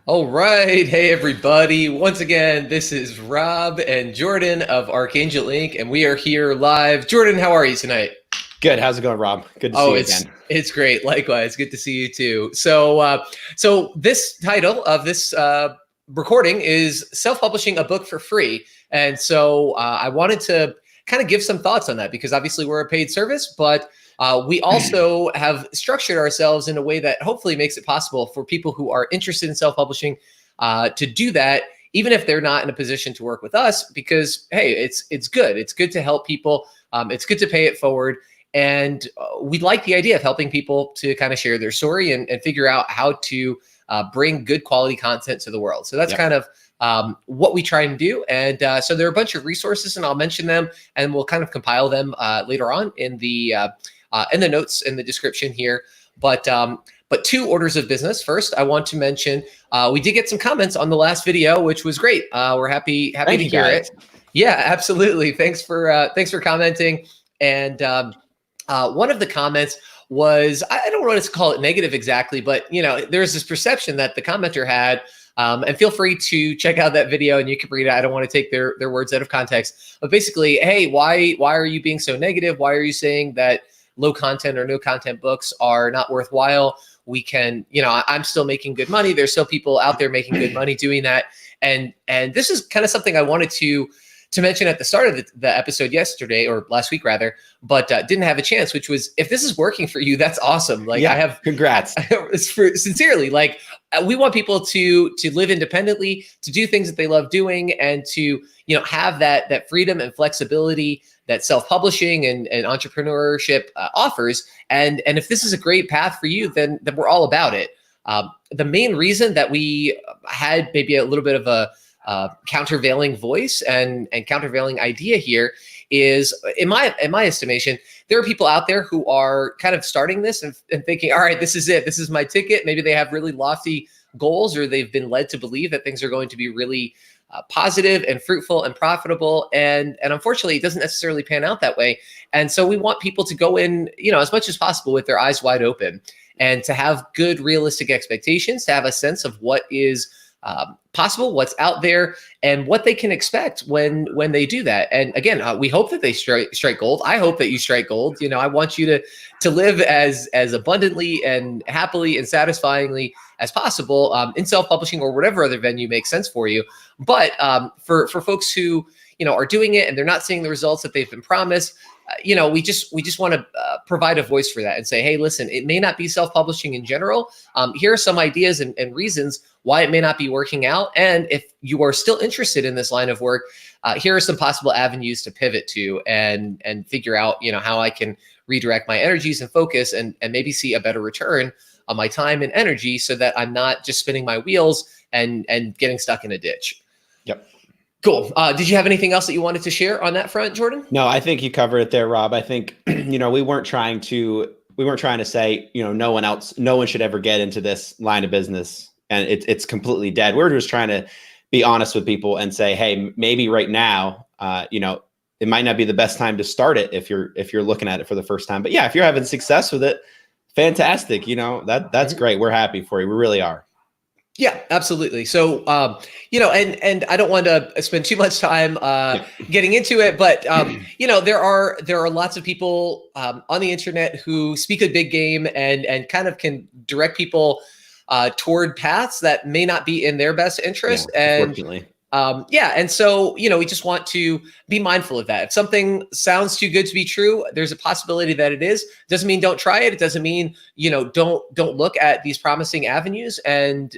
All right. Hey, everybody. Once again, this is Rob and Jordan of Archangel Inc., and we are here live. Jordan, how are you tonight? Good. How's it going, Rob? Good to see Oh, you it's again. it's great. Likewise, good to see you too. So this title of this recording is self-publishing a book for free, and so I wanted to kind of give some thoughts on that because obviously we're a paid service, but we also have structured ourselves in a way that hopefully makes it possible for people who are interested in self-publishing to do that, even if they're not in a position to work with us. Because hey, it's good. It's good to help people. It's good to pay it forward. And we like the idea of helping people to kind of share their story and figure out how to bring good quality content to the world. So that's Yep. kind of what we try and do. And so there are a bunch of resources, and I'll mention them, and we'll kind of compile them later on in the notes in the description here. But two orders of business. First, I want to mention we did get some comments on the last video, which was great. We're happy Thank to you, hear guys. it. Yeah, absolutely. Thanks for commenting. And one of the comments was, I don't want to call it negative exactly, but there's this perception that the commenter had. And feel free to check out that video and you can read it. I don't want to take their words out of context, but basically, hey, why are you being so negative? Why are you saying that low content or no content books are not worthwhile? We can, I'm still making good money. There's still people out there making good money doing that. And this is kind of something I wanted to mention at the start of the episode yesterday, or last week rather, but didn't have a chance, which was, if this is working for you, that's awesome. Like, Yeah, I have, congrats. sincerely, like, we want people to live independently, to do things that they love doing, and to, have that freedom and flexibility that self-publishing and entrepreneurship offers. And if this is a great path for you, then we're all about it. The main reason that we had maybe a little bit of a countervailing voice and countervailing idea here is, in my estimation, there are people out there who are kind of starting this and thinking, all right, this is it. This is my ticket. Maybe they have really lofty goals, or they've been led to believe that things are going to be really positive and fruitful and profitable. And unfortunately, it doesn't necessarily pan out that way. And so we want people to go in, as much as possible with their eyes wide open, and to have good, realistic expectations, to have a sense of what is possible, what's out there, and what they can expect when they do that. And again, we hope that they strike gold. I hope that you strike gold. I want you to live as abundantly and happily and satisfyingly as possible in self-publishing or whatever other venue makes sense for you. But for folks who are doing it and they're not seeing the results that they've been promised, we just want to provide a voice for that and say, hey, listen, it may not be self-publishing in general. Here are some ideas and reasons why it may not be working out. And if you are still interested in this line of work, here are some possible avenues to pivot to and figure out, how I can redirect my energies and focus and maybe see a better return on my time and energy, so that I'm not just spinning my wheels and getting stuck in a ditch. Yep. Cool. Did you have anything else that you wanted to share on that front, Jordan? No, I think you covered it there, Rob. I think, we weren't trying to say, no one should ever get into this line of business and it's completely dead. We're just trying to be honest with people and say, hey, maybe right now, it might not be the best time to start it if you're looking at it for the first time. But yeah, if you're having success with it, fantastic. That's great. We're happy for you. We really are. Yeah, absolutely. So, and I don't want to spend too much time getting into it, but there are lots of people on the internet who speak a big game and kind of can direct people toward paths that may not be in their best interest. Yeah, unfortunately. And so, we just want to be mindful of that. If something sounds too good to be true, there's a possibility that it is. Doesn't mean don't try it. It doesn't mean, don't look at these promising avenues and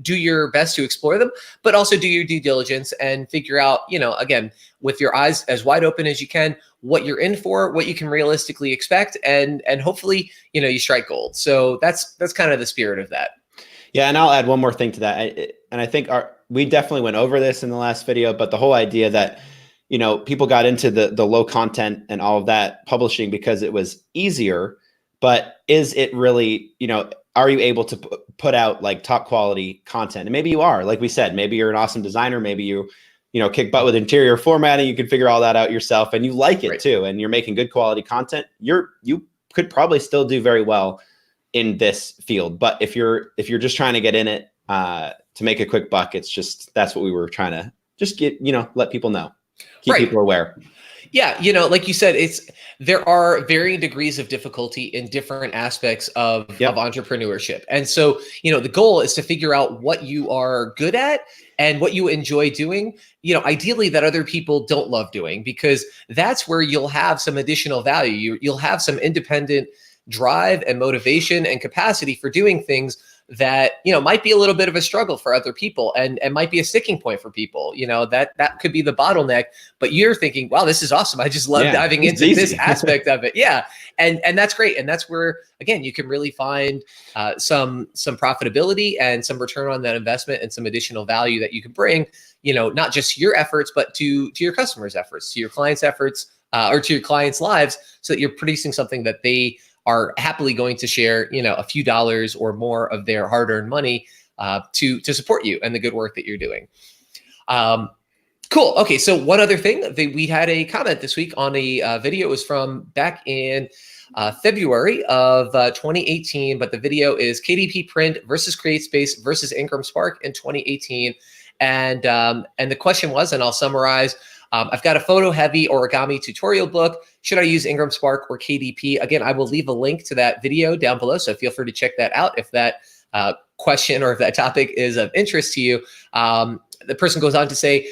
do your best to explore them, but also do your due diligence and figure out, again, with your eyes as wide open as you can, what you're in for, what you can realistically expect, and hopefully, you strike gold. So that's kind of the spirit of that. Yeah, and I'll add one more thing to that. I think we definitely went over this in the last video, but the whole idea that, people got into the low content and all of that publishing because it was easier, but is it really, are you able to put out like top quality content? And maybe you are, like we said, maybe you're an awesome designer. Maybe you kick butt with interior formatting. You can figure all that out yourself and you like it too. And you're making good quality content. You could probably still do very well in this field. But if you're just trying to get in it to make a quick buck. It's just, that's what we were trying to just get, let people know, keep Right. people aware. Yeah, like you said, there are varying degrees of difficulty in different aspects of entrepreneurship. And so, the goal is to figure out what you are good at and what you enjoy doing, ideally that other people don't love doing, because that's where you'll have some additional value. You'll have some independent drive and motivation and capacity for doing things that might be a little bit of a struggle for other people, and might be a sticking point for people. That could be the bottleneck, but you're thinking, wow, this is awesome, I just love diving into this aspect of it. And that's great. And that's where, again, you can really find some profitability and some return on that investment, and some additional value that you can bring, not just to your efforts, but to your customers' efforts, to your clients' efforts, or to your clients' lives, so that you're producing something that they are happily going to share, a few dollars or more of their hard-earned money to support you and the good work that you're doing. Cool. Okay. So one other thing, we had a comment this week on a video. It was from back in February of 2018, but the video is KDP Print versus CreateSpace versus Ingram Spark in 2018. And the question was, and I'll summarize, I've got a photo heavy origami tutorial book. Should I use Ingram Spark or KDP? Again, I will leave a link to that video down below, so feel free to check that out if that question or if that topic is of interest to you. The person goes on to say,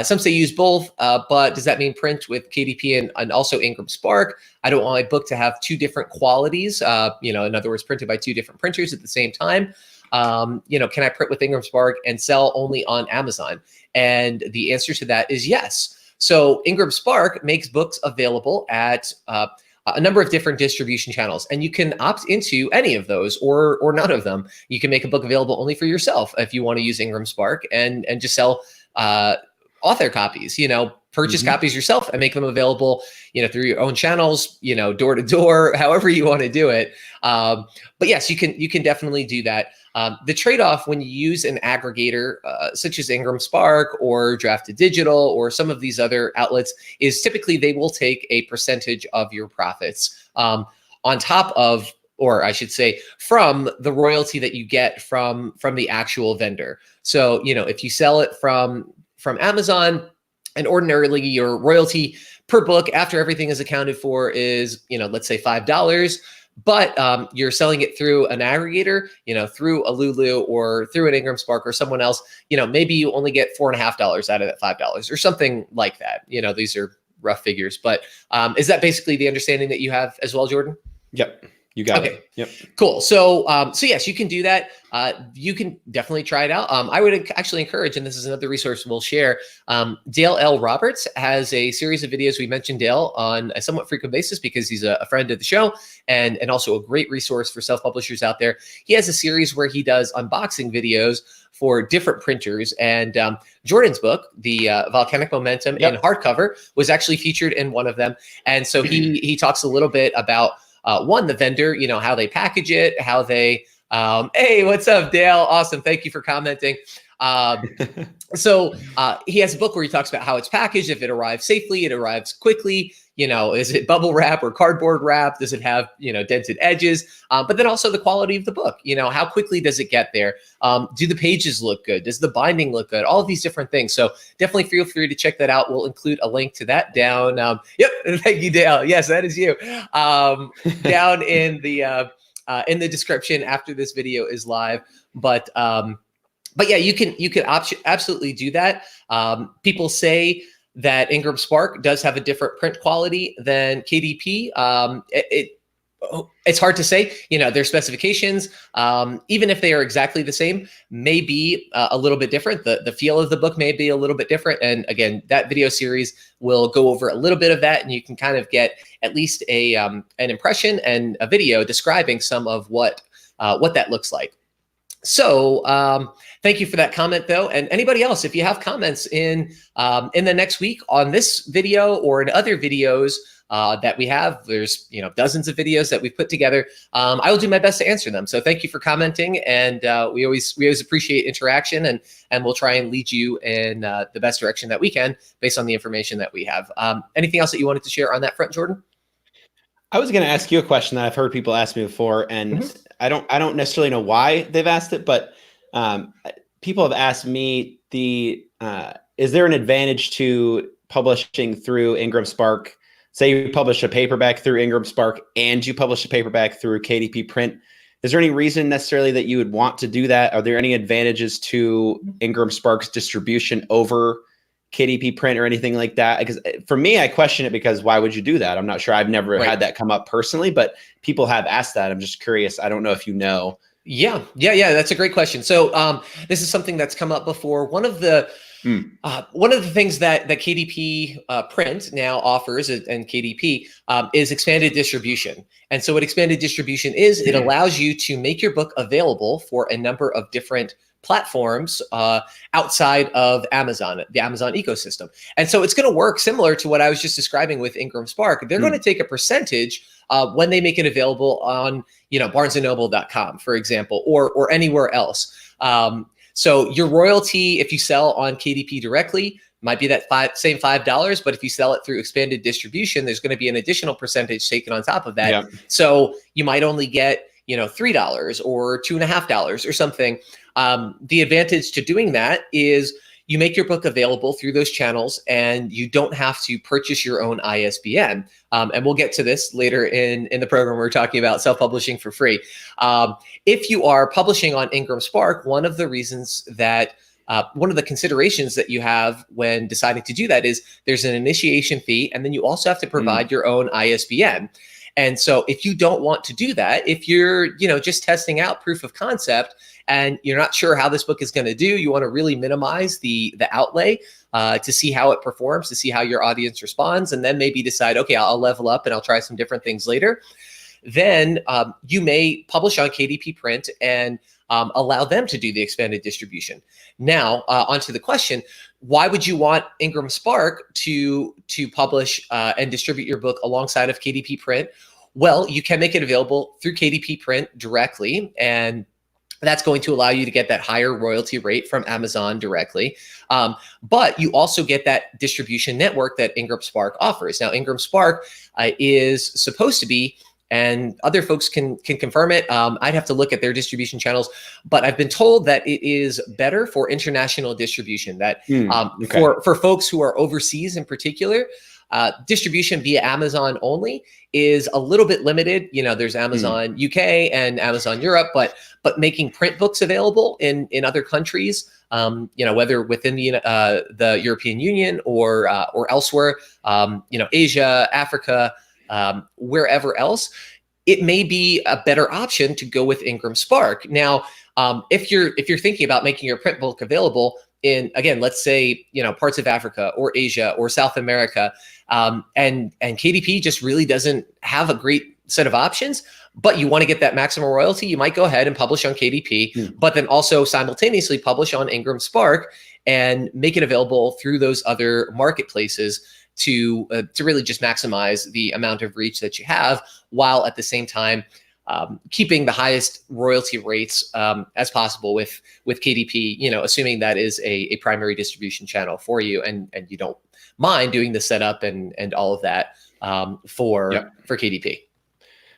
some say use both, but does that mean print with KDP and also Ingram Spark? I don't want my book to have two different qualities, in other words, printed by two different printers at the same time. Can I print with Ingram Spark and sell only on Amazon? And the answer to that is yes. So Ingram Spark makes books available at a number of different distribution channels, and you can opt into any of those or none of them. You can make a book available only for yourself if you want to use Ingram Spark and just sell author copies, purchase copies yourself and make them available, through your own channels, door to door, however you want to do it. But yes, you can definitely do that. The trade-off when you use an aggregator such as Ingram Spark or Drafted Digital or some of these other outlets is typically they will take a percentage of your profits on top of, or I should say, from the royalty that you get from the actual vendor. So, if you sell it from Amazon, and ordinarily your royalty per book after everything is accounted for is, let's say $5. But you're selling it through an aggregator, through a Lulu or through an Ingram Spark or someone else, maybe you only get $4.50 out of that $5 or something like that. These are rough figures, but is that basically the understanding that you have as well, Jordan? Yep. You got it. Yep. Cool. So yes, you can do that. You can definitely try it out. I would actually encourage, and this is another resource we'll share. Dale L. Roberts has a series of videos. We mentioned Dale on a somewhat frequent basis because he's a friend of the show and also a great resource for self-publishers out there. He has a series where he does unboxing videos for different printers. And Jordan's book, the Volcanic Momentum in hardcover, was actually featured in one of them. And so he talks a little bit about one, the vendor, how they package it, how they, hey, what's up, Dale? Awesome. Thank you for commenting. So he has a book where he talks about how it's packaged, if it arrives safely, it arrives quickly, is it bubble wrap or cardboard wrap? Does it have, dented edges? But then also the quality of the book, how quickly does it get there? Do the pages look good? Does the binding look good? All of these different things. So definitely feel free to check that out. We'll include a link to that down. Yep. Thank you, Dale. Yes, that is you. Down in the description after this video is live. But yeah, you can absolutely do that. People say that Ingram Spark does have a different print quality than KDP. It's hard to say, their specifications, even if they are exactly the same, may be a little bit different. The feel of the book may be a little bit different. And again, that video series will go over a little bit of that, and you can kind of get at least an impression and a video describing some of what that looks like. So thank you for that comment, though. And anybody else, if you have comments in the next week on this video or in other videos that we have, there's dozens of videos that we've put together. I will do my best to answer them. So thank you for commenting, and we always appreciate interaction, and we'll try and lead you in the best direction that we can based on the information that we have. Anything else that you wanted to share on that front, Jordan? I was going to ask you a question that I've heard people ask me before, and I don't necessarily know why they've asked it, but people have asked me is there an advantage to publishing through Ingram Spark? Say you publish a paperback through Ingram Spark and you publish a paperback through KDP Print. Is there any reason necessarily that you would want to do that? Are there any advantages to Ingram Spark's distribution over KDP Print or anything like that? Because for me, I question it because why would you do that? I'm not sure. I've never had that come up personally, but people have asked that. I'm just curious. I don't know if you know. Yeah. That's a great question. So this is something that's come up before. One of the things that KDP Print now offers and KDP is expanded distribution. And so what expanded distribution is, it allows you to make your book available for a number of different platforms outside of Amazon, the Amazon ecosystem. And so it's going to work similar to what I was just describing with Ingram Spark. They're going to take a percentage when they make it available on, barnesandnoble.com, for example, or anywhere else. So your royalty, if you sell on KDP directly, might be that same $5, but if you sell it through expanded distribution, there's going to be an additional percentage taken on top of that. Yep. So you might only get, $3 or $2.50 or something. The advantage to doing that is you make your book available through those channels and you don't have to purchase your own ISBN. And we'll get to this later in the program. We're talking about self-publishing for free. If you are publishing on Ingram Spark, one of the reasons that one of the considerations that you have when deciding to do that is there's an initiation fee, and then you also have to provide your own ISBN. And so if you don't want to do that, if you're, just testing out proof of concept and you're not sure how this book is going to do, you want to really minimize the outlay to see how it performs, to see how your audience responds, and then maybe decide, okay, I'll level up and I'll try some different things later. Then you may publish on KDP Print and allow them to do the expanded distribution. Now, onto the question, why would you want Ingram Spark to publish and distribute your book alongside of KDP Print? Well, you can make it available through KDP Print directly, and that's going to allow you to get that higher royalty rate from Amazon directly. But you also get that distribution network that Ingram Spark offers. Now, Ingram Spark is supposed to be, and other folks can confirm it. I'd have to look at their distribution channels, but I've been told that it is better for international distribution. That for folks who are overseas in particular, distribution via Amazon only is a little bit limited. There's Amazon UK and Amazon Europe, but making print books available in other countries, whether within the European Union or elsewhere, Asia, Africa, wherever else, it may be a better option to go with Ingram Spark. Now, if you're thinking about making your print book available in, again, let's say, parts of Africa or Asia or South America, and KDP just really doesn't have a great set of options, but you want to get that maximum royalty, you might go ahead and publish on KDP, but then also simultaneously publish on Ingram Spark and make it available through those other marketplaces to really just maximize the amount of reach that you have, while at the same time keeping the highest royalty rates as possible with KDP, assuming that is a primary distribution channel for you, and you don't mind doing the setup and all of that for KDP.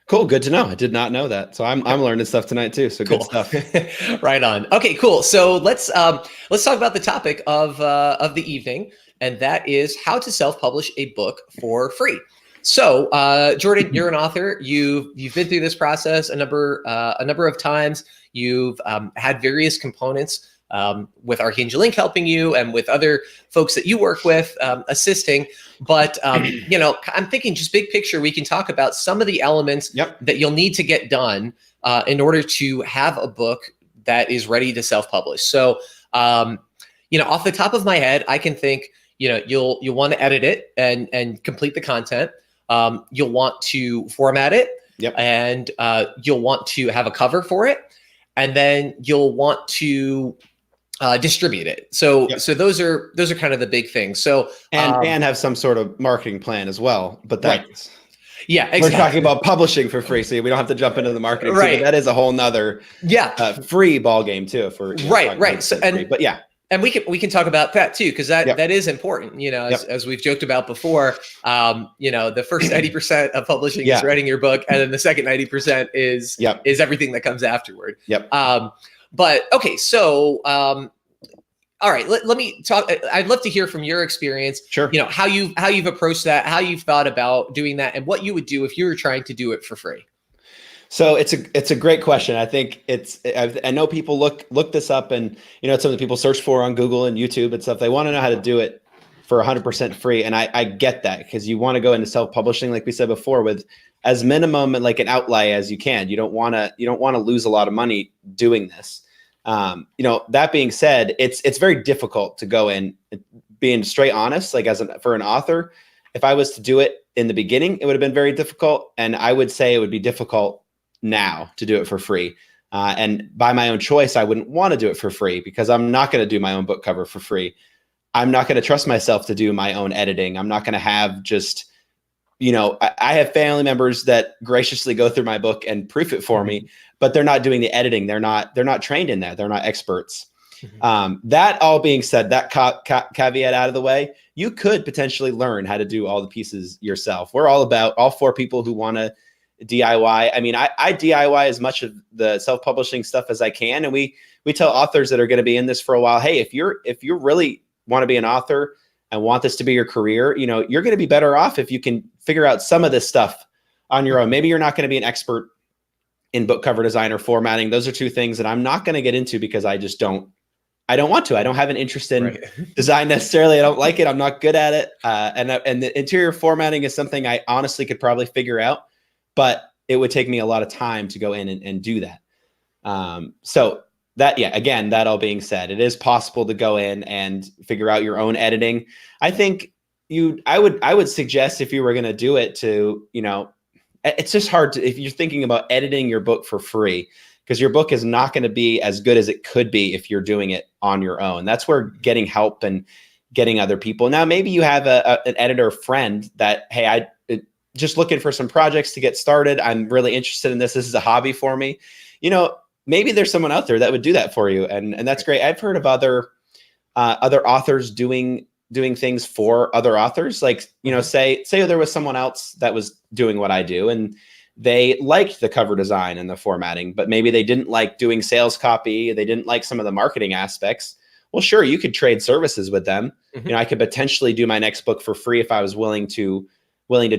Cool. Good to know. I did not know that. So I'm learning stuff tonight too. So cool. Good stuff. Right on. Okay, cool. So let's talk about the topic of the evening, and that is how to self-publish a book for free. So, Jordan, you're an author. You've been through this process a number of times. You've had various components with Archangel Inc. helping you, and with other folks that you work with assisting. But I'm thinking just big picture, we can talk about some of the elements that you'll need to get done in order to have a book that is ready to self-publish. So, off the top of my head, I can think, you'll want to edit it and complete the content. You'll want to format it, and you'll want to have a cover for it, and then you'll want to distribute it. So those are kind of the big things. So and have some sort of marketing plan as well. But that's exactly. We're talking about publishing for free, so we don't have to jump into the marketing. Right. But that is a whole nother free ball game too. For right. So but yeah. And we can talk about that too, because that is important. As we've joked about before, the first 90% of publishing is writing your book, and then the second 90% is everything that comes afterward. Yep. But okay, so All right, let me talk. I'd love to hear from your experience. Sure. You know, how you've approached that, how you've thought about doing that, and what you would do if you were trying to do it for free. So it's a great question. I think I know people look this up, and it's something people search for on Google and YouTube and stuff. They want to know how to do it for 100% free, and I get that, because you want to go into self-publishing, like we said before, with as minimum and like an outlay as you can. You don't want to lose a lot of money doing this. That being said, it's very difficult to go in, being straight honest, like for an author. If I was to do it in the beginning, it would have been very difficult. And I would say it would be difficult now to do it for free. And by my own choice, I wouldn't want to do it for free, because I'm not going to do my own book cover for free. I'm not going to trust myself to do my own editing. I'm not going to have just, I have family members that graciously go through my book and proof it for me, but they're not doing the editing. They're not trained in that. They're not experts. That all being said, that caveat out of the way, you could potentially learn how to do all the pieces yourself. We're all for people who want to DIY. I mean, I DIY as much of the self-publishing stuff as I can. And we tell authors that are going to be in this for a while, hey, if you really want to be an author and want this to be your career, you're going to be better off if you can figure out some of this stuff on your own. Maybe you're not going to be an expert in book cover design or formatting. Those are two things that I'm not going to get into, because I don't want to. I don't have an interest in design necessarily. I don't like it. I'm not good at it. And the interior formatting is something I honestly could probably figure out, but it would take me a lot of time to go in and do that. So that, again, that all being said, it is possible to go in and figure out your own editing. I think I would suggest, if you were going to do it, to, it's just hard to, if you're thinking about editing your book for free, because your book is not going to be as good as it could be if you're doing it on your own. That's where getting help and getting other people. Now, maybe you have an editor friend that, hey, I just looking for some projects to get started. I'm really interested in this. This is a hobby for me. Maybe there's someone out there that would do that for you. And that's great. I've heard of other authors doing things for other authors. Like, say there was someone else that was doing what I do, and they liked the cover design and the formatting, but maybe they didn't like doing sales copy. They didn't like some of the marketing aspects. Well, sure, you could trade services with them. I could potentially do my next book for free if I was willing to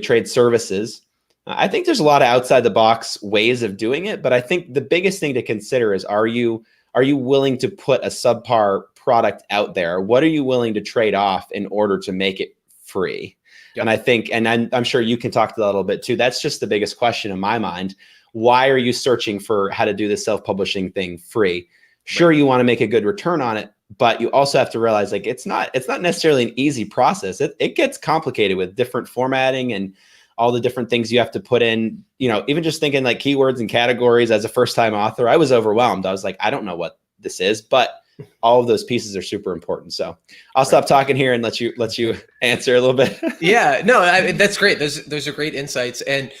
trade services. I think there's a lot of outside the box ways of doing it, but I think the biggest thing to consider is, are you willing to put a subpar product out there? What are you willing to trade off in order to make it free? Yep. And I think, and I'm sure you can talk to that a little bit too, that's just the biggest question in my mind. Why are you searching for how to do the self-publishing thing free? Sure, you want to make a good return on it, but you also have to realize, like, it's not necessarily an easy process. It gets complicated with different formatting and all the different things you have to put in, even just thinking like keywords and categories. As a first-time author, I was overwhelmed. I was like, I don't know what this is, but all of those pieces are super important. So I'll stop talking here and let you answer a little bit. Yeah, no, that's great. Those are great insights. And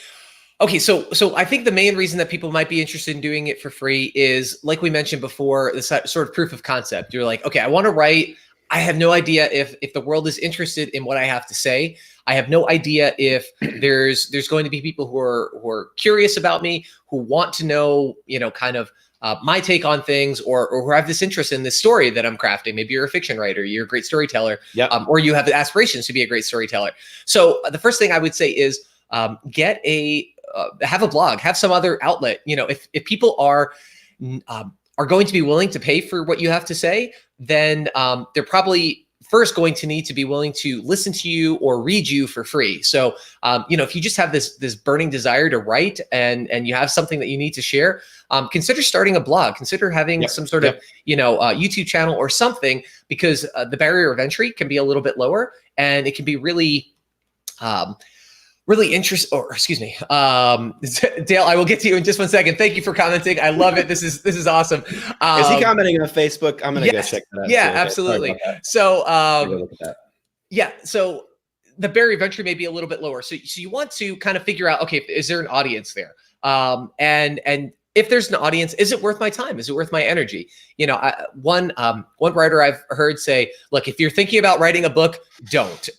okay, so I think the main reason that people might be interested in doing it for free is, like we mentioned before, this sort of proof of concept. You're like, okay, I want to write. I have no idea if the world is interested in what I have to say. I have no idea if there's going to be people who are curious about me, who want to know, kind of my take on things, or who have this interest in this story that I'm crafting. Maybe you're a fiction writer, you're a great storyteller, or you have the aspirations to be a great storyteller. So the first thing I would say is have a blog, have some other outlet. If people are going to be willing to pay for what you have to say, then they're probably first going to need to be willing to listen to you or read you for free. So, if you just have this burning desire to write and you have something that you need to share, consider starting a blog, consider having some sort of, YouTube channel or something, because the barrier of entry can be a little bit lower, and it can be really, really interesting. Or excuse me, Dale, I will get to you in just one second. Thank you for commenting. I love it. This is awesome. Is he commenting on Facebook? I'm gonna go check that out. Yeah, absolutely. So, so the barrier of entry may be a little bit lower. So you want to kind of figure out, okay, is there an audience there? And if there's an audience, is it worth my time? Is it worth my energy? One writer I've heard say, look, if you're thinking about writing a book, don't.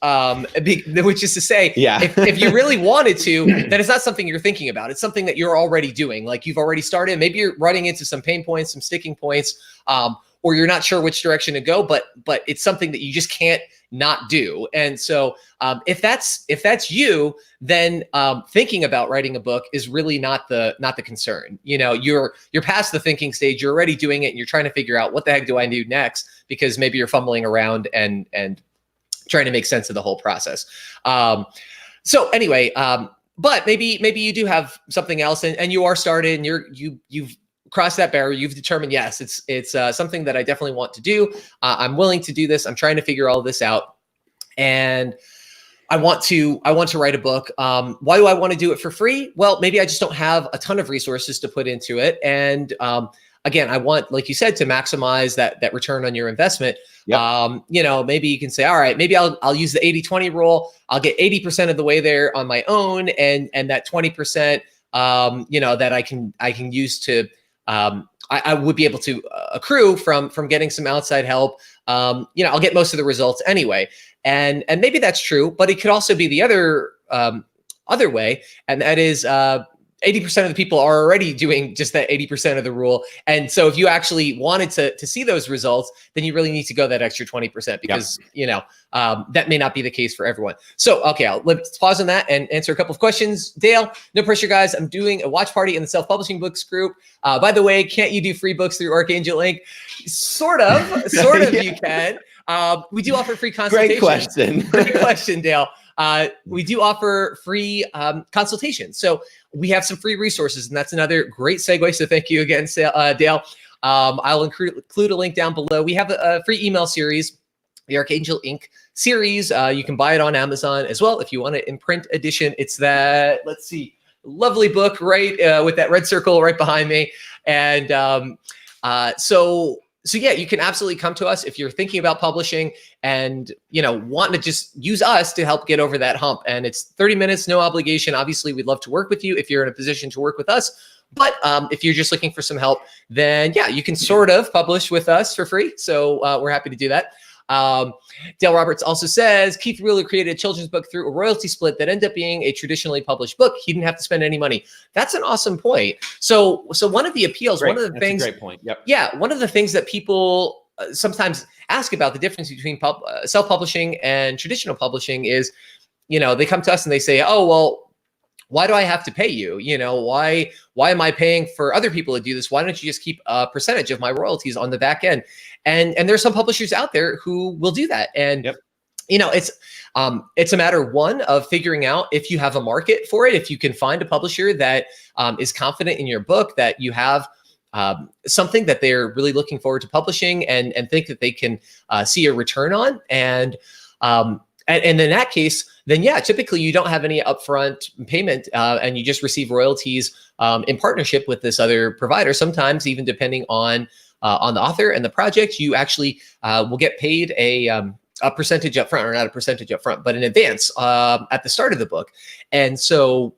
Which is to say, if you really wanted to, then it's not something you're thinking about. It's something that you're already doing. Like, you've already started. Maybe you're running into some pain points, some sticking points, or or you're not sure which direction to go, but it's something that you just can't not do. And so if that's you, then thinking about writing a book is really not the concern. You know, you're past the thinking stage. You're already doing it, and you're trying to figure out what the heck do I do next, because maybe you're fumbling around and trying to make sense of the whole process. So anyway, but maybe you do have something else, and you are started, and you've crossed that barrier. You've determined, yes, it's something that I definitely want to do. I'm willing to do this. I'm trying to figure all this out, and I want to write a book. Why do I want to do it for free? Well, maybe I just don't have a ton of resources to put into it, and again, I want, like you said, to maximize that return on your investment. Yep. You know, maybe you can say, all right, maybe I'll use the 80-20 rule. I'll get 80% of the way there on my own, and that 20%, you know, that I can use to, I would be able to accrue from getting some outside help. You know, I'll get most of the results anyway, and maybe that's true, but it could also be the other way, and that is 80% of the people are already doing just that 80% of the rule. And so if you actually wanted to see those results, then you really need to go that extra 20%, because, you know, that may not be the case for everyone. So, okay, let's pause on that and answer a couple of questions. Dale, no pressure, guys. I'm doing a watch party in the self-publishing books group. By the way, can't you do free books through Archangel Inc? Sort of you can. We do offer free consultations. Great question, Dale. We do offer free consultations. So we have some free resources, and that's another great segue. So thank you again, Dale. I'll include a link down below. We have a free email series, the Archangel Inc. series. You can buy it on Amazon as well if you want it in print edition. It's that, let's see, lovely book, right, with that red circle right behind me. And so yeah, you can absolutely come to us if you're thinking about publishing and, you know, want to just use us to help get over that hump. And it's 30 minutes, no obligation. Obviously, we'd love to work with you if you're in a position to work with us. But if you're just looking for some help, then yeah, you can sort of publish with us for free. So we're happy to do that. Dale Roberts also says, Keith really created a children's book through a royalty split that ended up being a traditionally published book. He didn't have to spend any money. That's an awesome point. So one of the appeals, one of the things, a great point. Yep. Yeah, one of the things that people sometimes ask about the difference between self-publishing and traditional publishing is, you know, they come to us and they say, oh, well, why do I have to pay you? You know, why am I paying for other people to do this? Why don't you just keep a percentage of my royalties on the back end? And there's some publishers out there who will do that. And, yep, you know, it's a matter, one, of figuring out if you have a market for it, if you can find a publisher that is confident in your book, that you have something that they're really looking forward to publishing and think that they can see a return on. And in that case, then yeah, typically you don't have any upfront payment, and you just receive royalties in partnership with this other provider. Sometimes even depending on the author and the project, you actually will get paid a percentage upfront, or not a percentage upfront, but in advance at the start of the book. And so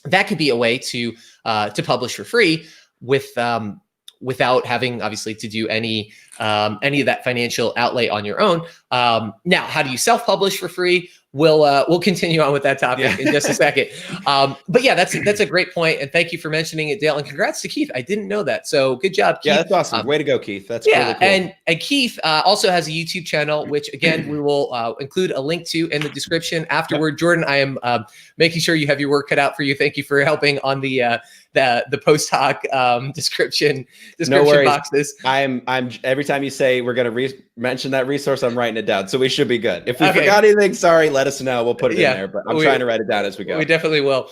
that could be a way to publish for free without having, obviously, to do any of that financial outlay on your own. Now, how do you self-publish for free? We'll continue on with that topic in just a second. But yeah, that's a great point, and thank you for mentioning it, Dale. And congrats to Keith. I didn't know that, so good job, Keith. Yeah, that's awesome. Way to go, Keith. That's really cool. And Keith also has a YouTube channel, which again we will include a link to in the description afterward. Yep. Jordan, I am making sure you have your work cut out for you. Thank you for helping on the post hoc description no worries. Boxes. I'm every time you say we're going to mention that resource, I'm writing it down, so we should be good. If we forgot anything, sorry, let us know. We'll put it in there, but I'm trying to write it down as we go. We definitely will.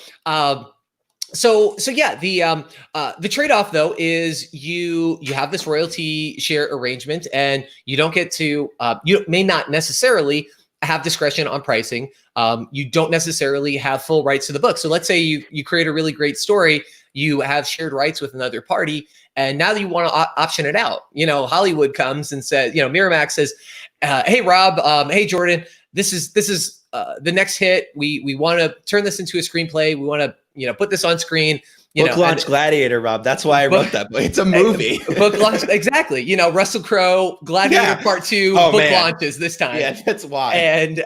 So yeah, the trade-off though is you have this royalty share arrangement, and you don't get to you may not necessarily have discretion on pricing. You don't necessarily have full rights to the book. So let's say you create a really great story, you have shared rights with another party, and now you want to option it out. You know, Hollywood comes and says, you know, Miramax says, hey Rob, hey Jordan, this is the next hit. We want to turn this into a screenplay. We want to, you know, put this on screen. Book launch Gladiator, Rob. That's why I wrote that book. It's a movie. Book launch, exactly. You know, Russell Crowe, Gladiator Part 2, book launches this time. Yeah, that's wild. And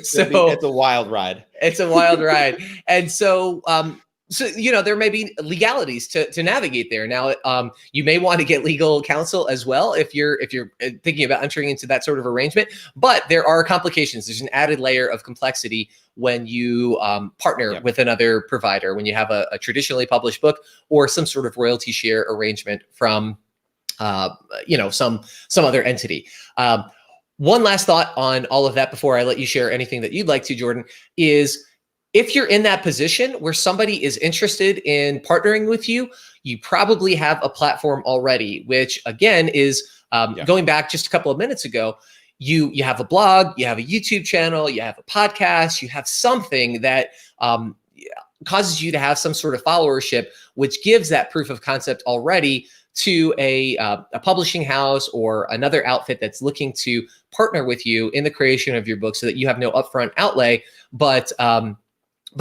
so it's a wild ride. It's a wild ride. And so So, there may be legalities to navigate there. Now, you may want to get legal counsel as well if you're thinking about entering into that sort of arrangement. But there are complications. There's an added layer of complexity when you partner with another provider, when you have a traditionally published book or some sort of royalty share arrangement from some other entity. One last thought on all of that before I let you share anything that you'd like to, Jordan, is if you're in that position where somebody is interested in partnering with you, you probably have a platform already, which again is going back just a couple of minutes ago. You have a blog, you have a YouTube channel, you have a podcast, you have something that causes you to have some sort of followership, which gives that proof of concept already to a publishing house or another outfit that's looking to partner with you in the creation of your book, so that you have no upfront outlay. But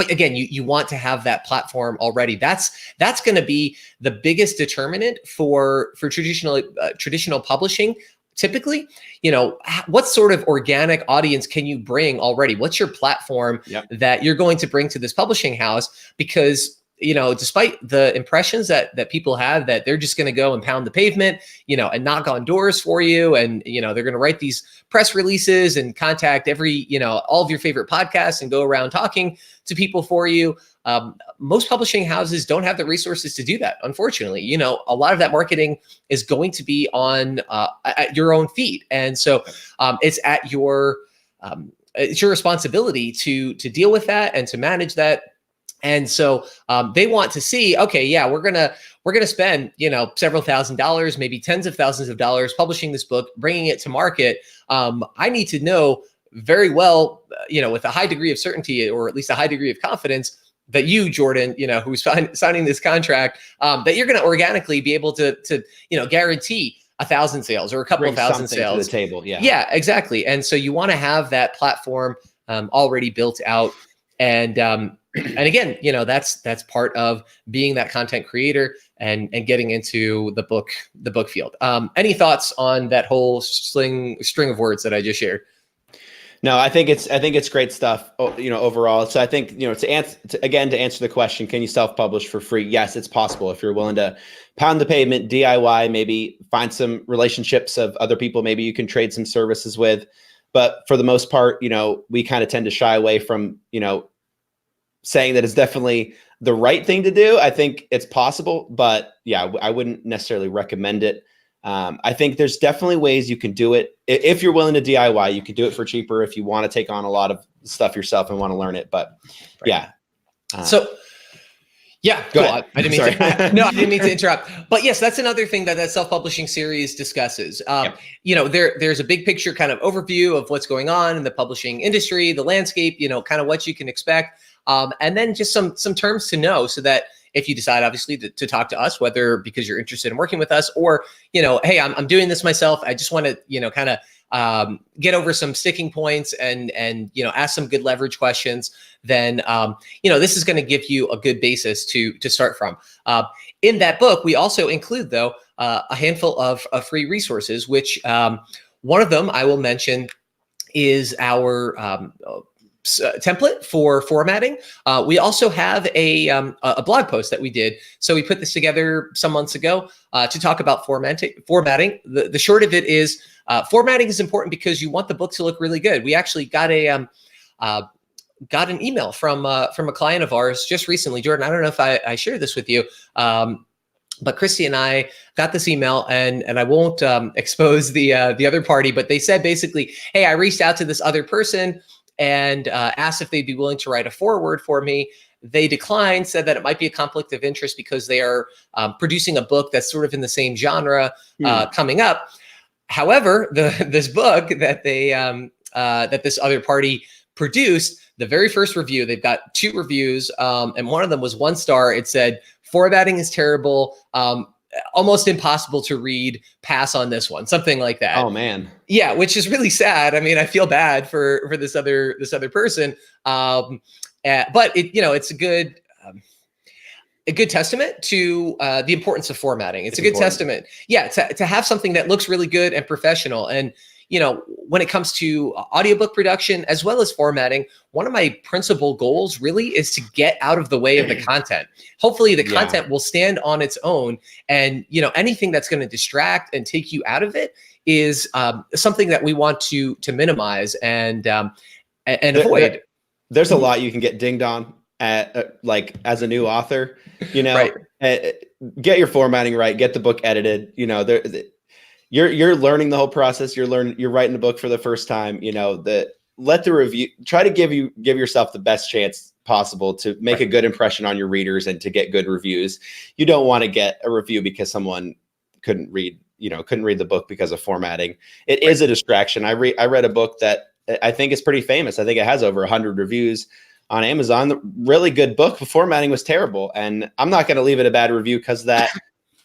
again, you want to have that platform already. That's going to be the biggest determinant for traditional publishing. Typically, what sort of organic audience can you bring already? What's your platform that you're going to bring to this publishing house? Because despite the impressions that people have that they're just going to go and pound the pavement, and knock on doors for you, and they're going to write these press releases and contact all of your favorite podcasts and go around talking to people for you. Most publishing houses don't have the resources to do that, unfortunately. A lot of that marketing is going to be on at your own feet, and so it's your responsibility to deal with that and to manage that. And so they want to see, okay, yeah, we're gonna spend several $1,000s, maybe tens of thousands of dollars publishing this book, bringing it to market. I need to know very well, with a high degree of certainty, or at least a high degree of confidence, that you, Jordan, who's signing this contract, that you're going to organically be able to guarantee 1,000 sales or a couple of thousand sales to the table. Yeah, exactly. And so you want to have that platform already built out. And again, that's part of being that content creator and getting into the book field. Any thoughts on that whole string of words that I just shared? No, I think it's great stuff, overall. So I think, to answer the question, can you self-publish for free? Yes, it's possible if you're willing to pound the pavement, DIY, maybe find some relationships of other people maybe you can trade some services with. But for the most part, we kind of tend to shy away from, saying that it's definitely the right thing to do. I think it's possible, but yeah, I wouldn't necessarily recommend it. I think there's definitely ways you can do it. If you're willing to DIY, you can do it for cheaper if you want to take on a lot of stuff yourself and want to learn it. But yeah. Go ahead. I didn't mean to interrupt. But yes, that's another thing that self-publishing series discusses. There's a big picture kind of overview of what's going on in the publishing industry, the landscape, kind of what you can expect. And then just some terms to know, so that if you decide, obviously, to talk to us, whether because you're interested in working with us, or, hey, I'm doing this myself, I just want to, kind of get over some sticking points and ask some good leverage questions, then, this is going to give you a good basis to start from. In that book, we also include, though, a handful of free resources, which one of them I will mention is our template for formatting. We also have a blog post that we did. So we put this together some months ago to talk about formatting. The short of it is formatting is important because you want the book to look really good. We actually got an email from a client of ours just recently. Jordan, I don't know if I shared this with you, but Christy and I got this email, and I won't expose the other party, but they said basically, hey, I reached out to this other person and asked if they'd be willing to write a foreword for me. They declined, said that it might be a conflict of interest because they are producing a book that's sort of in the same genre coming up. However, this book that that this other party produced, the very first review, they've got 2 reviews, and one of them was 1 star. It said, formatting is terrible, almost impossible to read, pass on this one, something like that. Oh man. Yeah, which is really sad. I mean, I feel bad for this other person. But it's a good testament to the importance of formatting. It's a good testament. Yeah, to have something that looks really good and professional. And when it comes to audiobook production as well as formatting, one of my principal goals really is to get out of the way of the content. Hopefully the content will stand on its own, and anything that's going to distract and take you out of it is something that we want to minimize and avoid. There's a lot you can get dinged on at like as a new author, Right. Get your formatting right, get the book edited, you're learning the whole process. You're writing the book for the first time, let the review, try to give yourself the best chance possible to make a good impression on your readers and to get good reviews. You don't want to get a review because someone couldn't read the book because of formatting. It is a distraction. I read a book that I think is pretty famous. I think it has over 100 reviews on Amazon. Really good book. The formatting was terrible. And I'm not going to leave it a bad review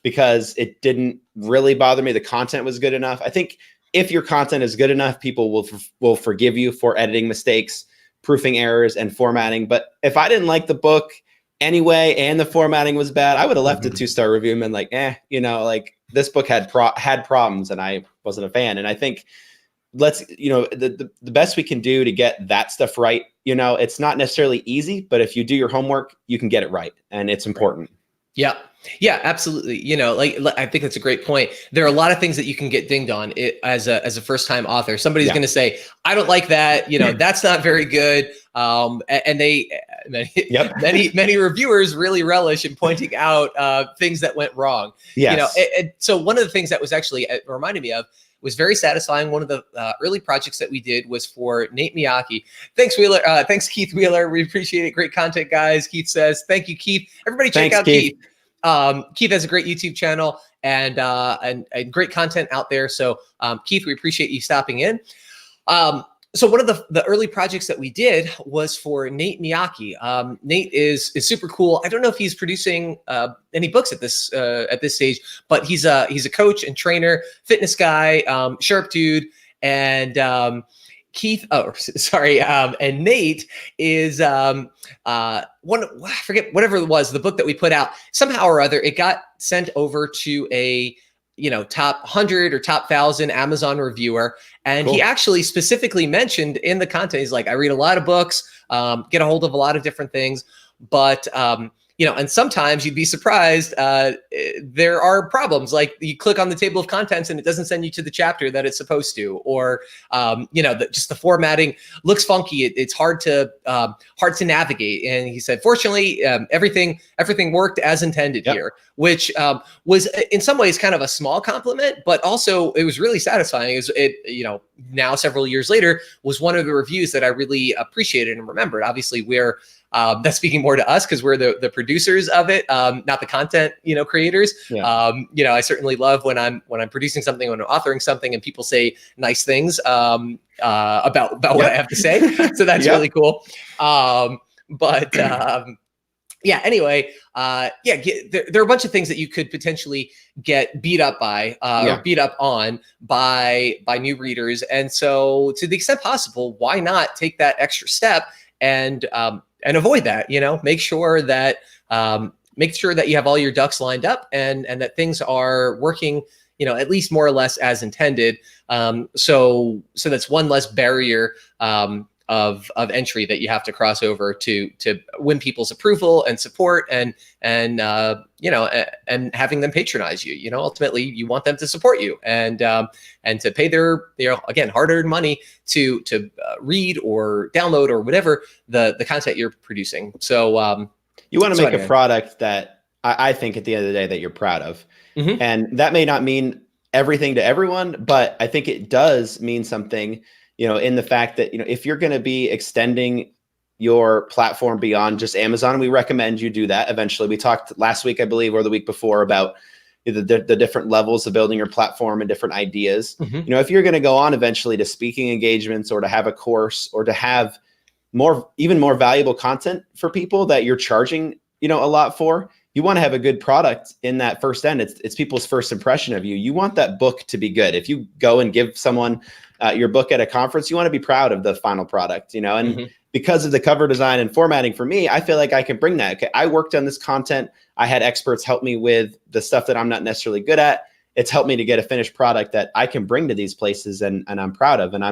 because it didn't really bother me. The content was good enough. I think if your content is good enough, people will forgive you for editing mistakes, proofing errors, and formatting. But if I didn't like the book anyway and the formatting was bad, I would have left a 2-star review and been like, this book had problems and I wasn't a fan. And I think the best we can do to get that stuff right, it's not necessarily easy, but if you do your homework, you can get it right. And it's important. Yeah. Yeah, absolutely. I think that's a great point. There are a lot of things that you can get dinged on as a first-time author. Somebody's going to say, I don't like that. That's not very good. And many reviewers really relish in pointing out things that went wrong. Yes. So one of the things that was actually it reminded me of was very satisfying. One of the early projects that we did was for Nate Miyake. Thanks, Wheeler. Thanks, Keith Wheeler. We appreciate it. Great content, guys. Keith says, thank you, Keith. Everybody check out Keith. Keith has a great YouTube channel and great content out there. So Keith, we appreciate you stopping in. So one of the early projects that we did was for Nate Miyake. Nate is super cool. I don't know if he's producing any books at this stage, but he's a coach and trainer, fitness guy, sharp dude, and and Nate is I forget whatever it was, the book that we put out, somehow or other, it got sent over to a top 100 or top 1,000 Amazon reviewer. And He actually specifically mentioned in the content, he's like, I read a lot of books, get a hold of a lot of different things, but and sometimes you'd be surprised. There are problems, like you click on the table of contents and it doesn't send you to the chapter that it's supposed to, or just the formatting looks funky. It's hard to navigate. And he said, fortunately, everything worked as intended here, which was in some ways kind of a small compliment, but also it was really satisfying. Now several years later, was one of the reviews that I really appreciated and remembered. Obviously, that's speaking more to us because we're the producers of it, not the content, creators. Yeah. I certainly love when I'm producing something, when I'm authoring something, and people say nice things about what I have to say. So that's really cool. Anyway, there are a bunch of things that you could potentially get beat up by or beat up on by new readers. And so to the extent possible, why not take that extra step and avoid that, make sure that you have all your ducks lined up and that things are working, at least more or less as intended. So that's one less barrier of entry that you have to cross over to win people's approval and support and having them patronize you. Ultimately you want them to support you and to pay their, again, hard-earned money to read or download or whatever the content you're producing. So you want to make a product that I think at the end of the day that you're proud of. Mm-hmm. And that may not mean everything to everyone, but I think it does mean something, in the fact that, if you're going to be extending your platform beyond just Amazon, we recommend you do that eventually. We talked last week, I believe, or the week before about the different levels of building your platform and different ideas. Mm-hmm. If you're going to go on eventually to speaking engagements or to have a course or to have even more valuable content for people that you're charging, a lot for, you want to have a good product in that first end. It's people's first impression of you. You want that book to be good. If you go and give someone your book at a conference, you want to be proud of the final product, and mm-hmm. because of the cover design and formatting for me, I feel like I can bring that. Okay, I worked on this content. I had experts help me with the stuff that I'm not necessarily good at. it's helped me to get a finished product that I can bring to these places and I'm proud of. And I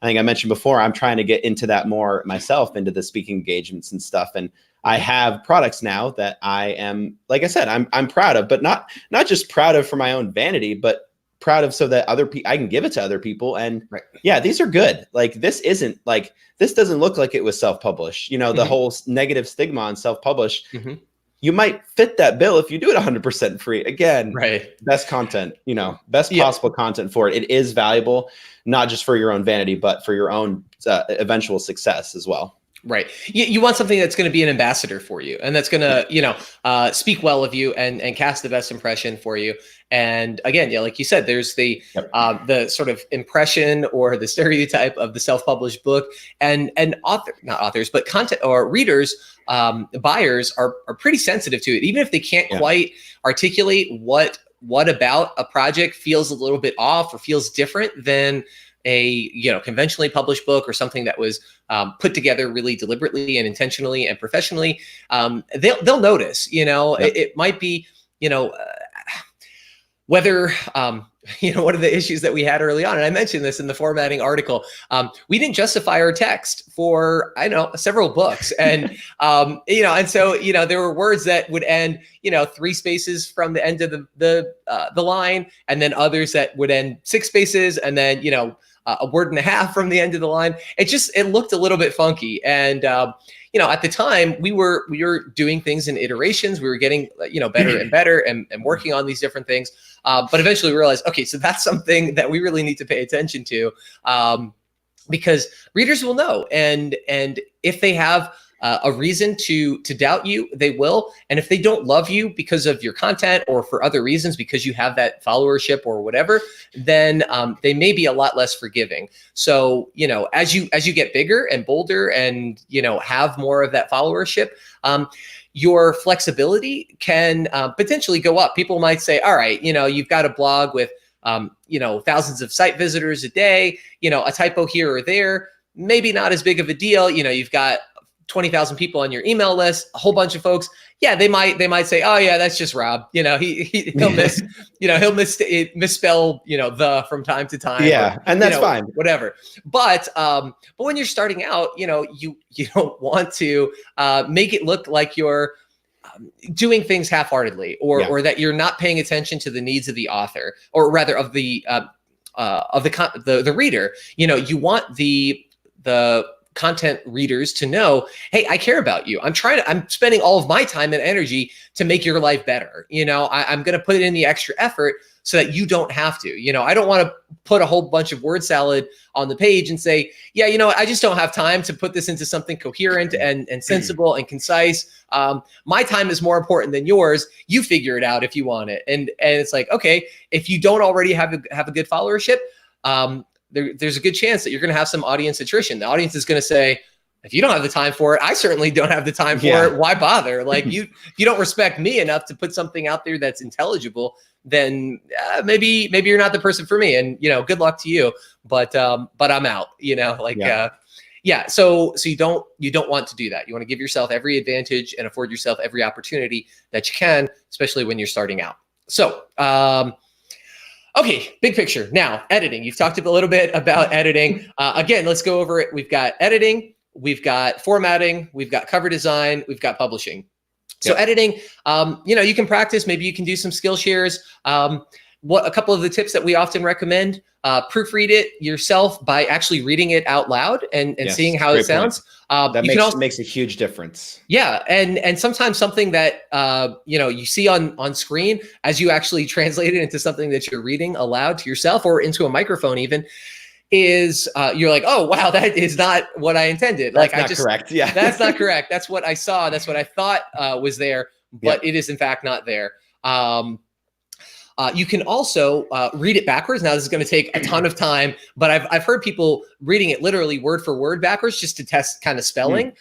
think I mentioned before, I'm trying to get into that more myself, into the speaking engagements and stuff. And I have products now that I am, like I said, I'm proud of, but not just proud of for my own vanity, but proud of so that other people, I can give it to other people. And yeah, these are good. Like, this doesn't look like it was self-published. You know, the whole negative stigma on self-published, you might fit that bill if you do it 100% free. Again, best content, you know, best possible content for it. It is valuable, not just for your own vanity, but for your own eventual success as well. Right. You want something that's going to be an ambassador for you, and that's going to, you know, speak well of you and cast the best impression for you. And again, yeah, like you said, there's the sort of impression or the stereotype of the self-published book, and not authors, but content or readers, buyers are pretty sensitive to it, even if they can't quite articulate what about a project feels a little bit off or feels different than a, you know, conventionally published book or something that was put together really deliberately and intentionally and professionally. They'll notice, you know. It might be, you know, whether, you know, one of the issues that we had early on, and I mentioned this in the formatting article, we didn't justify our text for, I know, several books. And, you know, and so, you know, there were words that would end, you know, 3 spaces from the end of the line, and then others that would end 6 spaces, and then, you know, a word and a half from the end of the line. It looked a little bit funky. And, you know, at the time we were doing things in iterations. We were getting, you know, better and better and working on these different things. But eventually we realized, okay, so that's something that we really need to pay attention to, because readers will know. And if they have a reason to doubt you, they will. And if they don't love you because of your content or for other reasons, because you have that followership or whatever, then they may be a lot less forgiving. So, you know, as you get bigger and bolder and, you know, have more of that followership, your flexibility can potentially go up. People might say, all right, you know, you've got a blog with, you know, thousands of site visitors a day, you know, a typo here or there, maybe not as big of a deal. You know, you've got 20,000 people on your email list, a whole bunch of folks. Yeah, they might say, oh yeah, that's just Rob. You know, he'll miss, you know, he'll misspell, you know, the from time to time. Yeah, or, and that's you know, fine. Whatever. But when you're starting out, you know, you don't want to make it look like you're doing things half-heartedly, or that you're not paying attention to the needs of the author, or rather of the reader. You know, you want the content readers to know, hey, I care about you. I'm spending all of my time and energy to make your life better. You know, I'm going to put in the extra effort so that you don't have to. You know, I don't want to put a whole bunch of word salad on the page and say, yeah, you know what, I just don't have time to put this into something coherent and sensible and concise. My time is more important than yours. You figure it out if you want it. And it's like, okay, if you don't already have a good followership, there's a good chance that you're going to have some audience attrition. The audience is going to say, if you don't have the time for it, I certainly don't have the time for it. Why bother? Like, if you don't respect me enough to put something out there that's intelligible, then maybe you're not the person for me. And, you know, good luck to you, but I'm out, you know, like, so you don't want to do that. You want to give yourself every advantage and afford yourself every opportunity that you can, especially when you're starting out. So, okay, big picture. Now, editing. You've talked a little bit about editing. Again, let's go over it. We've got editing, we've got formatting, we've got cover design, we've got publishing. So editing, you know, you can practice. Maybe you can do some skill shares. A couple of the tips that we often recommend, proofread it yourself by actually reading it out loud and seeing how it sounds. That makes a huge difference. Yeah, and sometimes something that you know, you see on screen, as you actually translate it into something that you're reading aloud to yourself or into a microphone even, is you're like, oh wow, that is not what I intended. That's not correct. Yeah, that's not correct. That's what I saw. That's what I thought was there, but it is in fact not there. You can also read it backwards. Now, this is going to take a ton of time, but I've heard people reading it literally word for word backwards just to test kind of spelling.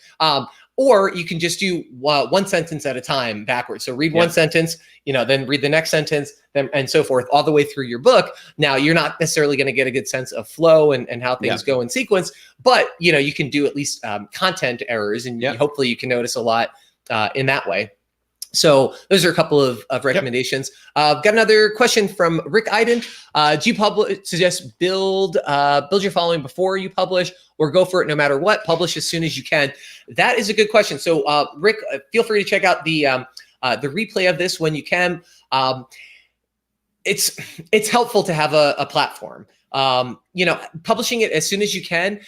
Or you can just do one sentence at a time backwards. So read one sentence, you know, then read the next sentence, then, and so forth, all the way through your book. Now, you're not necessarily going to get a good sense of flow and how things go in sequence, but, you know, you can do at least content errors, and hopefully you can notice a lot in that way. So those are a couple of recommendations. Got another question from Rick Iden. Do you suggest build your following before you publish, or go for it no matter what? Publish as soon as you can. That is a good question. So Rick, feel free to check out the replay of this when you can. It's helpful to have a platform. Publishing it as soon as you can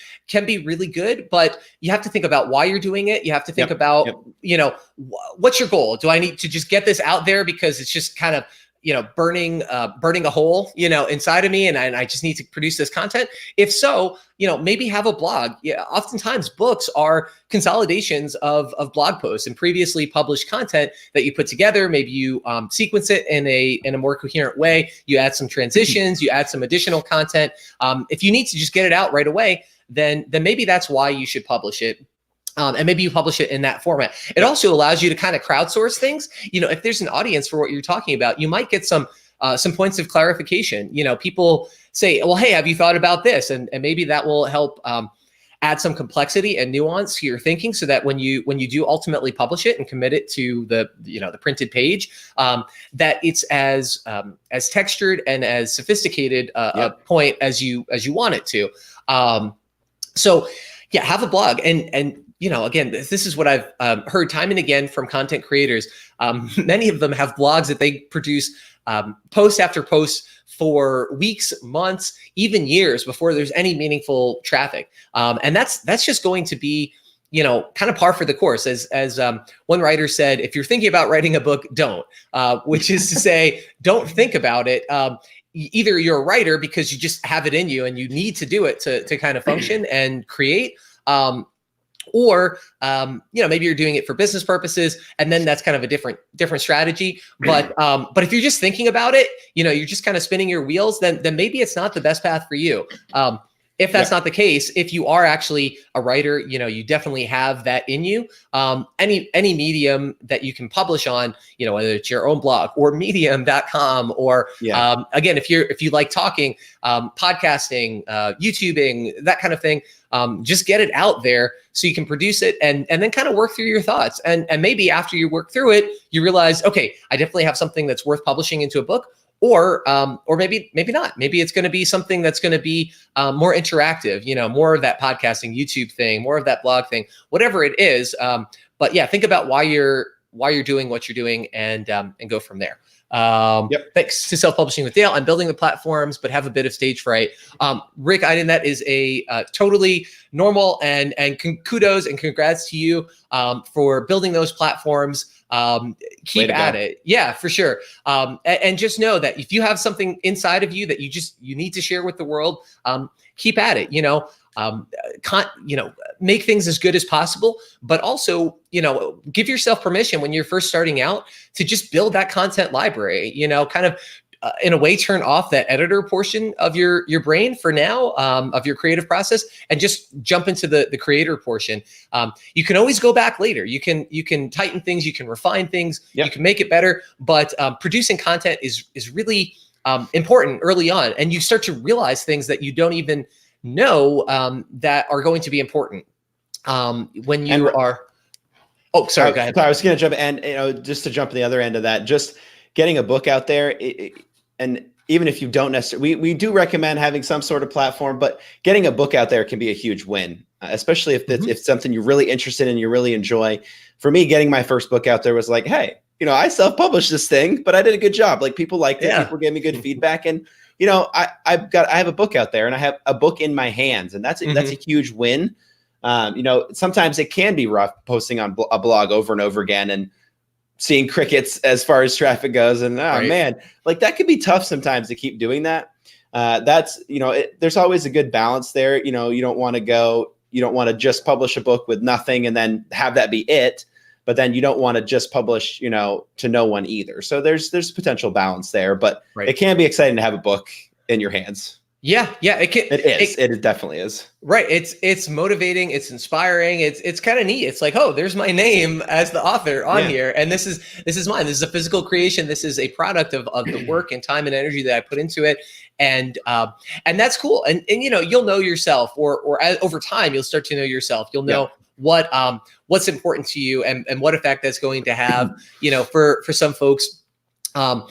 be really good, but you have to think about why you're doing it. You have to think about, what's your goal? Do I need to just get this out there because it's just kind of, burning a hole, inside of me, and I just need to produce this content? If so, maybe have a blog. Yeah, oftentimes books are consolidations of blog posts and previously published content that you put together. Maybe you sequence it in a more coherent way. You add some transitions, you add some additional content. If you need to just get it out right away, then maybe that's why you should publish it. And maybe you publish it in that format. It also allows you to kind of crowdsource things. If there's an audience for what you're talking about, you might get some points of clarification. People say, well, hey, have you thought about this? And maybe that will help add some complexity and nuance to your thinking, so that when you do ultimately publish it and commit it to the printed page, that it's as textured and as sophisticated a point as you want it to. So yeah, have a blog. And again, this is what I've heard time and again from content creators. Many of them have blogs that they produce post after post for weeks, months, even years before there's any meaningful traffic. And that's just going to be, kind of par for the course. As one writer said, if you're thinking about writing a book, don't, which is to say, don't think about it. Either you're a writer because you just have it in you and you need to do it to kind of function and create, or maybe you're doing it for business purposes, and then that's kind of a different strategy. But if you're just thinking about it, you're just kind of spinning your wheels, then maybe it's not the best path for you. If that's not the case, if you are actually a writer, you definitely have that in you. Any medium that you can publish on, whether it's your own blog or medium.com, or again, if you like talking, podcasting, YouTubing, that kind of thing, just get it out there so you can produce it and then kind of work through your thoughts. And maybe after you work through it, you realize, okay, I definitely have something that's worth publishing into a book. Or maybe not. Maybe it's going to be something that's going to be more interactive, more of that podcasting, YouTube thing, more of that blog thing, whatever it is. But yeah, think about why you're doing what you're doing, and go from there. Thanks to Self-Publishing with Dale. I'm building the platforms, but have a bit of stage fright. Rick, that is a totally normal, and kudos and congrats to you for building those platforms. Keep at it. Yeah, for sure. And just know that if you have something inside of you that you need to share with the world, keep at it, make things as good as possible, but also, give yourself permission when you're first starting out to just build that content library, kind of, in a way, turn off that editor portion of your brain for now, of your creative process, and just jump into the creator portion. You can always go back later. You can tighten things, you can refine things, you can make it better. But producing content is really important early on, and you start to realize things that you don't even know that are going to be important when you are. Oh, sorry. Go ahead. I was going to jump, and just to jump to the other end of that, just getting a book out there. And even if you don't necessarily, we do recommend having some sort of platform, but getting a book out there can be a huge win, especially if it's something you're really interested in, you really enjoy. For me, getting my first book out there was like, hey, I self-published this thing, but I did a good job. Like, people liked it, people gave me good feedback, and I have a book out there, and I have a book in my hands, and that's a huge win. Sometimes it can be rough posting on a blog over and over again, and seeing crickets as far as traffic goes. And man, like, that could be tough sometimes to keep doing that. There's always a good balance there. You don't want to just publish a book with nothing and then have that be it, but then you don't want to just publish, to no one either. So there's potential balance there, but it can be exciting to have a book in your hands. Yeah, it can. It definitely is. Right. It's motivating. It's inspiring. It's kind of neat. It's like, oh, there's my name as the author on here, and this is mine. This is a physical creation. This is a product of the work and time and energy that I put into it, and that's cool. And you'll know yourself, or over time you'll start to know yourself. You'll know what's important to you, and what effect that's going to have, for some folks, kind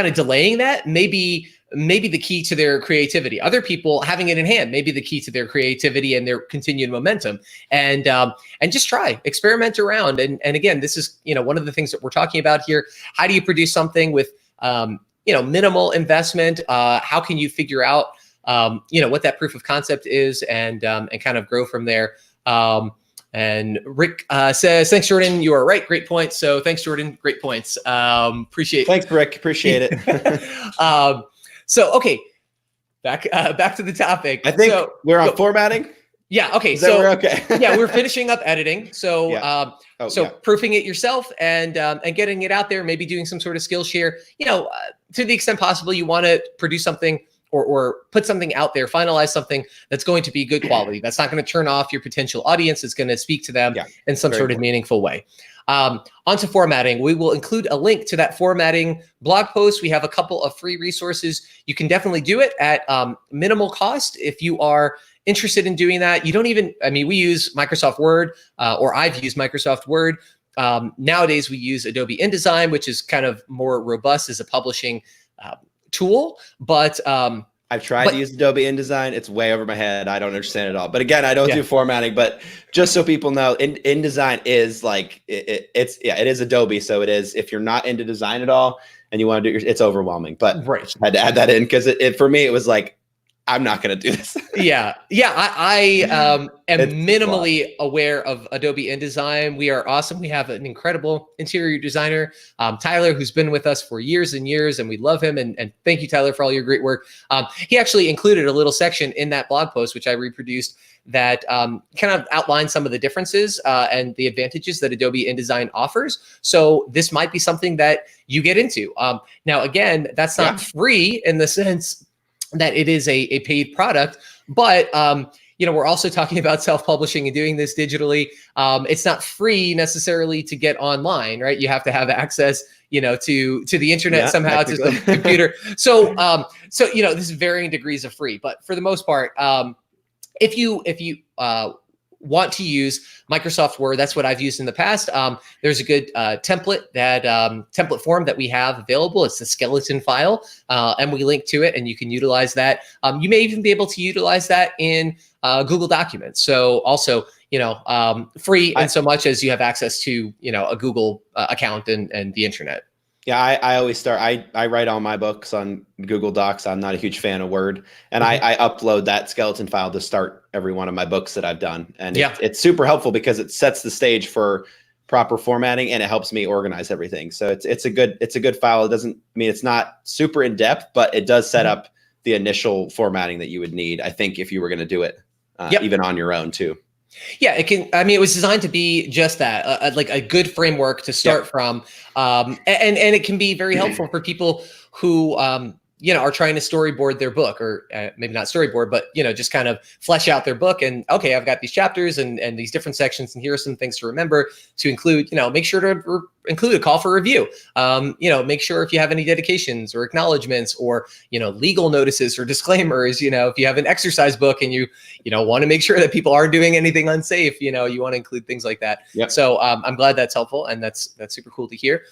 of delaying that maybe the key to their creativity. Other people having it in hand may be the key to their creativity and their continued momentum. And just experiment around. And again, this is, one of the things that we're talking about here. How do you produce something with, minimal investment? How can you figure out, what that proof of concept is, and kind of grow from there. And Rick says, thanks, Jordan. You are right. Great point. So thanks, Jordan. Great points. Appreciate. Thanks, Rick. Appreciate it. So, okay, back to the topic. I think we're on formatting. Yeah. Okay. We're okay. Yeah, we're finishing up editing. So, yeah. Proofing it yourself and getting it out there, maybe doing some sort of skill share, to the extent possible, you want to produce something or put something out there, finalize something that's going to be good quality. That's not going to turn off your potential audience. It's going to speak to them in some sort of meaningful way. Onto formatting. We will include a link to that formatting blog post. We have a couple of free resources. You can definitely do it at minimal cost if you are interested in doing that. You don't even, we use Microsoft Word, or I've used Microsoft Word. Nowadays we use Adobe InDesign, which is kind of more robust as a publishing tool, but I've tried to use Adobe InDesign. It's way over my head. I don't understand it all. But again, I don't do formatting. But just so people know, InDesign is like it is Adobe. So it is, if you're not into design at all and you want to do it's overwhelming. But I had to add that in because it for me it was like, I'm not going to do this. I am minimally aware of Adobe InDesign. We are awesome. We have an incredible interior designer, Tyler, who's been with us for years and years, and we love him. And thank you, Tyler, for all your great work. He actually included a little section in that blog post, which I reproduced, that kind of outlines some of the differences and the advantages that Adobe InDesign offers. So this might be something that you get into. Now, again, that's not free in the sense that it is a paid product, but we're also talking about self-publishing and doing this digitally. It's not free necessarily to get online, right? You have to have access, to the internet somehow, to the computer. So this is varying degrees of free, but for the most part, if you want to use Microsoft Word, that's what I've used in the past. There's a good template form that we have available. It's the skeleton file, and we link to it, and you can utilize that. You may even be able to utilize that in Google Documents. So also, free in so much as you have access to, a Google account and the internet. Yeah, I always start, I write all my books on Google Docs. I'm not a huge fan of Word. And I upload that skeleton file to start every one of my books that I've done. And it's super helpful because it sets the stage for proper formatting and it helps me organize everything. So it's a good file. It doesn't mean it's not super in depth, but it does set up the initial formatting that you would need, I think, if you were going to do it even on your own too. Yeah, it can. It was designed to be just that, like a good framework to start from, and it can be very helpful for people who are trying to storyboard their book, or maybe not storyboard, but just kind of flesh out their book. And okay, I've got these chapters and these different sections, and here are some things to remember to include. Make sure to include a call for review. Make sure if you have any dedications or acknowledgments or legal notices or disclaimers. If you have an exercise book and you want to make sure that people aren't doing anything unsafe, you want to include things like that. Yep. So I'm glad that's helpful, and that's super cool to hear.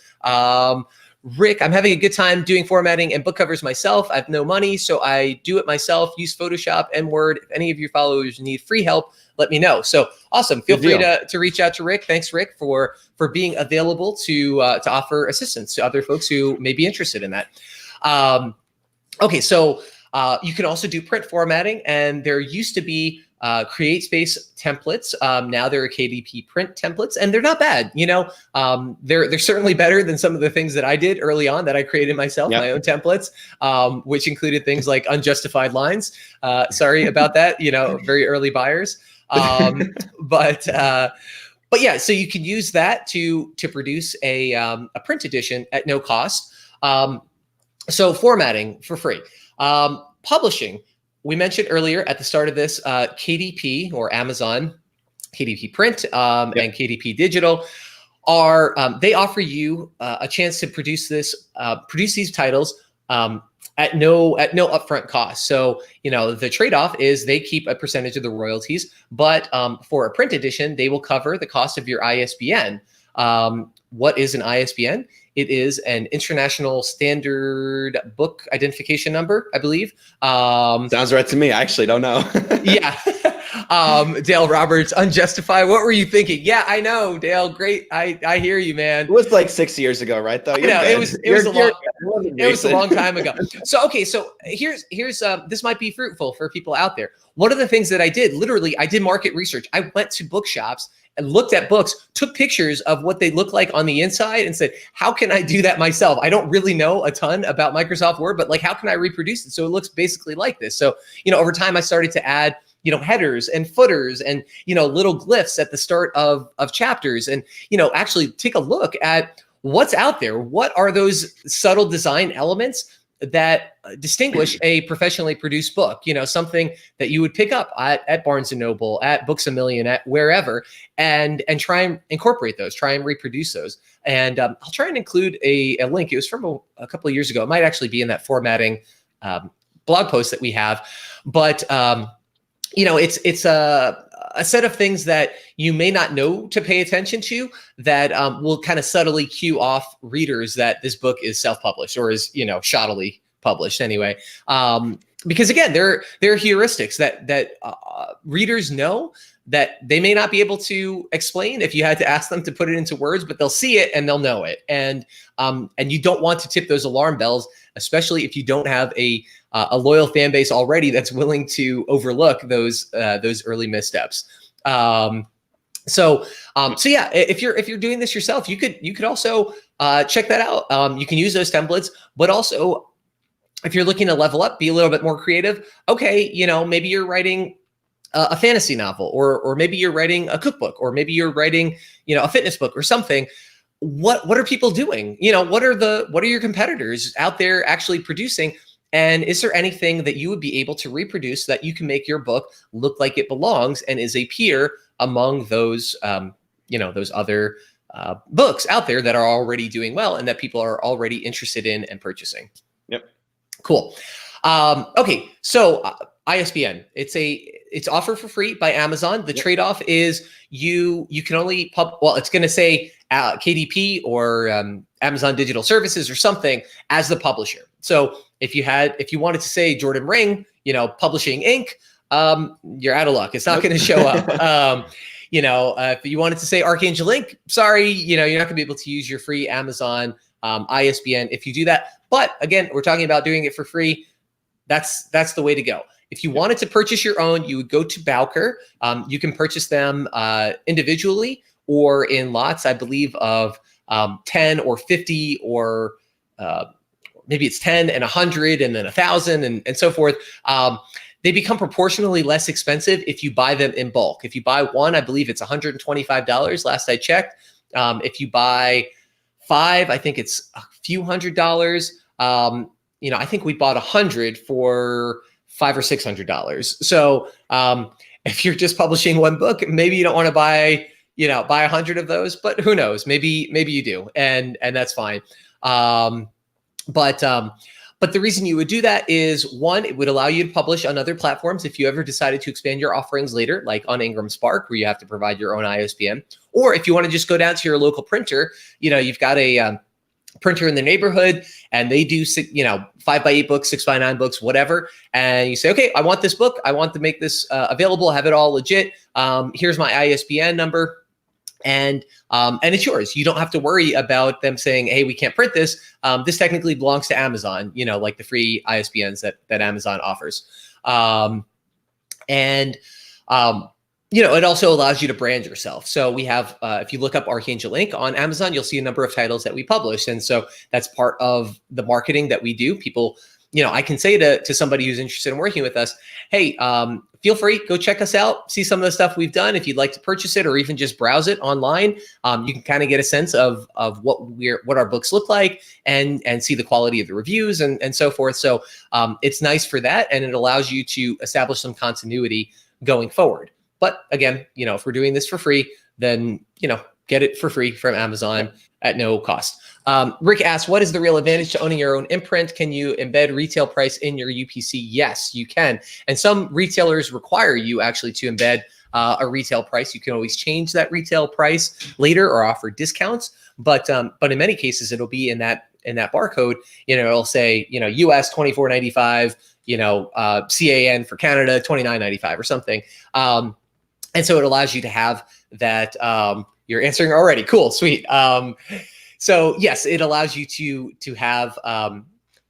Rick, I'm having a good time doing formatting and book covers myself. I have no money, so I do it myself. Use Photoshop and Word. If any of your followers need free help, let me know. So awesome. Feel free to reach out to Rick. Thanks, Rick, for being available to offer assistance to other folks who may be interested in that. Okay, so you can also do print formatting, and there used to be CreateSpace templates. Now there are KDP print templates, and they're not bad. They're certainly better than some of the things that I did early on that I created myself, my own templates, which included things like unjustified lines. Sorry about that, very early buyers. But yeah, so you can use that to produce a print edition at no cost. So formatting for free. Publishing. We mentioned earlier at the start of this, KDP or Amazon, KDP Print and KDP Digital are, they offer you a chance to produce these titles at no upfront cost. So, the trade-off is they keep a percentage of the royalties, but for a print edition, they will cover the cost of your ISBN. What is an ISBN? It is an International Standard Book Identification Number, I believe. Sounds right to me. I actually don't know. Yeah. Dale Roberts, Unjustified. What were you thinking? Yeah, I know, Dale. Great. I hear you, man. It was like 6 years ago, right? Though. It was a long time ago. So, okay. So here's this might be fruitful for people out there. One of the things that I did, literally, I did market research. I went to bookshops and looked at books, took pictures of what they look like on the inside and said, how can I do that myself? I don't really know a ton about Microsoft Word, but like, how can I reproduce it so it looks basically like this? So, over time I started to add, headers and footers and, little glyphs at the start of chapters and, actually take a look at what's out there. What are those subtle design elements that distinguish a professionally produced book, something that you would pick up at Barnes & Noble, at Books A Million, at wherever, and try and incorporate those, try and reproduce those. And I'll try and include a link. It was from a couple of years ago. It might actually be in that formatting blog post that we have. But, it's a set of things that you may not know to pay attention to that will kind of subtly cue off readers that this book is self-published or is, shoddily published anyway. Because again, there are heuristics that readers know that they may not be able to explain if you had to ask them to put it into words, but they'll see it and they'll know it. And you don't want to tip those alarm bells, especially if you don't have a loyal fan base already that's willing to overlook those early missteps. So yeah, if you're doing this yourself, you could also check that out. You can use those templates, but also if you're looking to level up, be a little bit more creative. Okay, maybe you're writing a fantasy novel, or maybe you're writing a cookbook, or maybe you're writing a fitness book or something. What are people doing? What are your competitors out there actually producing? And is there anything that you would be able to reproduce so that you can make your book look like it belongs and is a peer among those, those other books out there that are already doing well and that people are already interested in and purchasing? Yep. Cool. Okay. So ISBN, it's offered for free by Amazon. The trade-off is you can only it's going to say KDP or Amazon Digital Services or something as the publisher. So if you wanted to say Jordan Ring, Publishing Inc., you're out of luck. It's not going to show up. If you wanted to say Archangel Inc., sorry, you're not going to be able to use your free Amazon ISBN if you do that. But again, we're talking about doing it for free. That's the way to go. If you wanted to purchase your own, you would go to Bowker. You can purchase them individually or in lots, I believe, of 10 or 50 or maybe it's 10 and 100 and then 1,000 and so forth. They become proportionally less expensive if you buy them in bulk. If you buy one, I believe it's $125 last I checked. If you buy 5, I think it's a few $100s. I think we bought 100 for $500 or $600. So if you're just publishing one book, maybe you don't want to buy 100 of those, but who knows? Maybe you do, and that's fine. But the reason you would do that is, one, it would allow you to publish on other platforms if you ever decided to expand your offerings later, like on Ingram Spark, where you have to provide your own ISBN, or if you want to just go down to your local printer, you've got a printer in the neighborhood and they do 5x8 books, 6x9 books, whatever. And you say, okay, I want this book. I want to make this available, have it all legit. Here's my ISBN number. And it's yours. You don't have to worry about them saying, hey, we can't print this. This technically belongs to Amazon, like the free ISBNs that Amazon offers. It also allows you to brand yourself. So we have, if you look up Archangel Inc. on Amazon, you'll see a number of titles that we publish. And so that's part of the marketing that we do. People, I can say to somebody who's interested in working with us, hey, feel free, go check us out, see some of the stuff we've done. If you'd like to purchase it or even just browse it online, you can kind of get a sense of what our books look like and see the quality of the reviews and so forth. So it's nice for that. And it allows you to establish some continuity going forward. But again, if we're doing this for free, then, get it for free from Amazon. at no cost. Rick asks, what is the real advantage to owning your own imprint? Can you embed retail price in your UPC? Yes, you can. And some retailers require you actually to embed a retail price. You can always change that retail price later or offer discounts. But in many cases, it'll be in that barcode. It'll say, US $24.95. CAN for Canada $29.95 or something. And so it allows you to have that. You're answering already. Cool, sweet. So yes, it allows you to have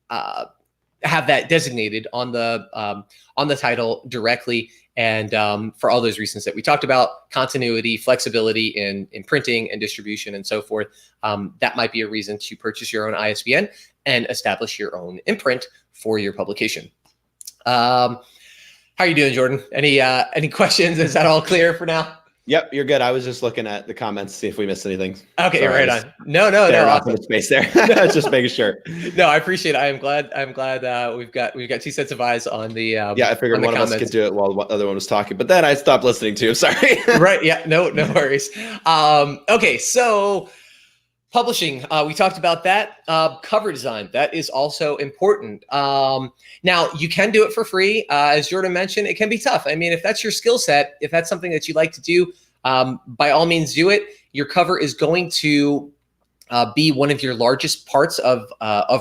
that designated on the title directly. And for all those reasons that we talked about, continuity, flexibility in printing and distribution and so forth, that might be a reason to purchase your own ISBN and establish your own imprint for your publication. How are you doing, Jordan? Any questions? Is that all clear for now? Yep, you're good. I was just looking at the comments to see if we missed anything. Okay, Sorry, right on. No. Awesome. Space there. Just making sure. No, I appreciate it. I'm glad we've got two sets of eyes on the. Yeah, I figured one of us could do it while the other one was talking, but then I stopped listening to you. Sorry. Right. Yeah. No worries. Okay. So publishing, we talked about that. Cover design, that is also important. Now you can do it for free. As Jordan mentioned, it can be tough. I mean, if that's your skill set, if that's something that you like to do, by all means do it. Your cover is going to be one of your largest parts of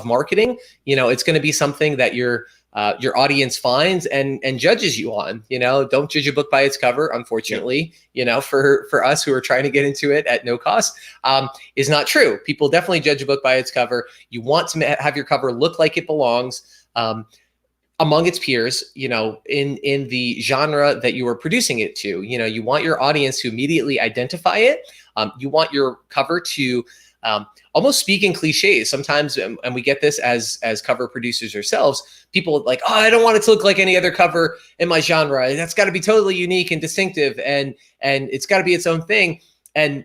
marketing. It's going to be something that your audience finds and judges you on. Don't judge a book by its cover, unfortunately. For us who are trying to get into it at no cost, is not true. People definitely judge a book by its cover. You want to have your cover look like it belongs among its peers, in the genre that you are producing it to. You want your audience to immediately identify it. You want your cover to almost speak in cliches sometimes, and we get this as cover producers ourselves. People like, oh, I don't want it to look like any other cover in my genre. That's got to be totally unique and distinctive, and it's got to be its own thing. And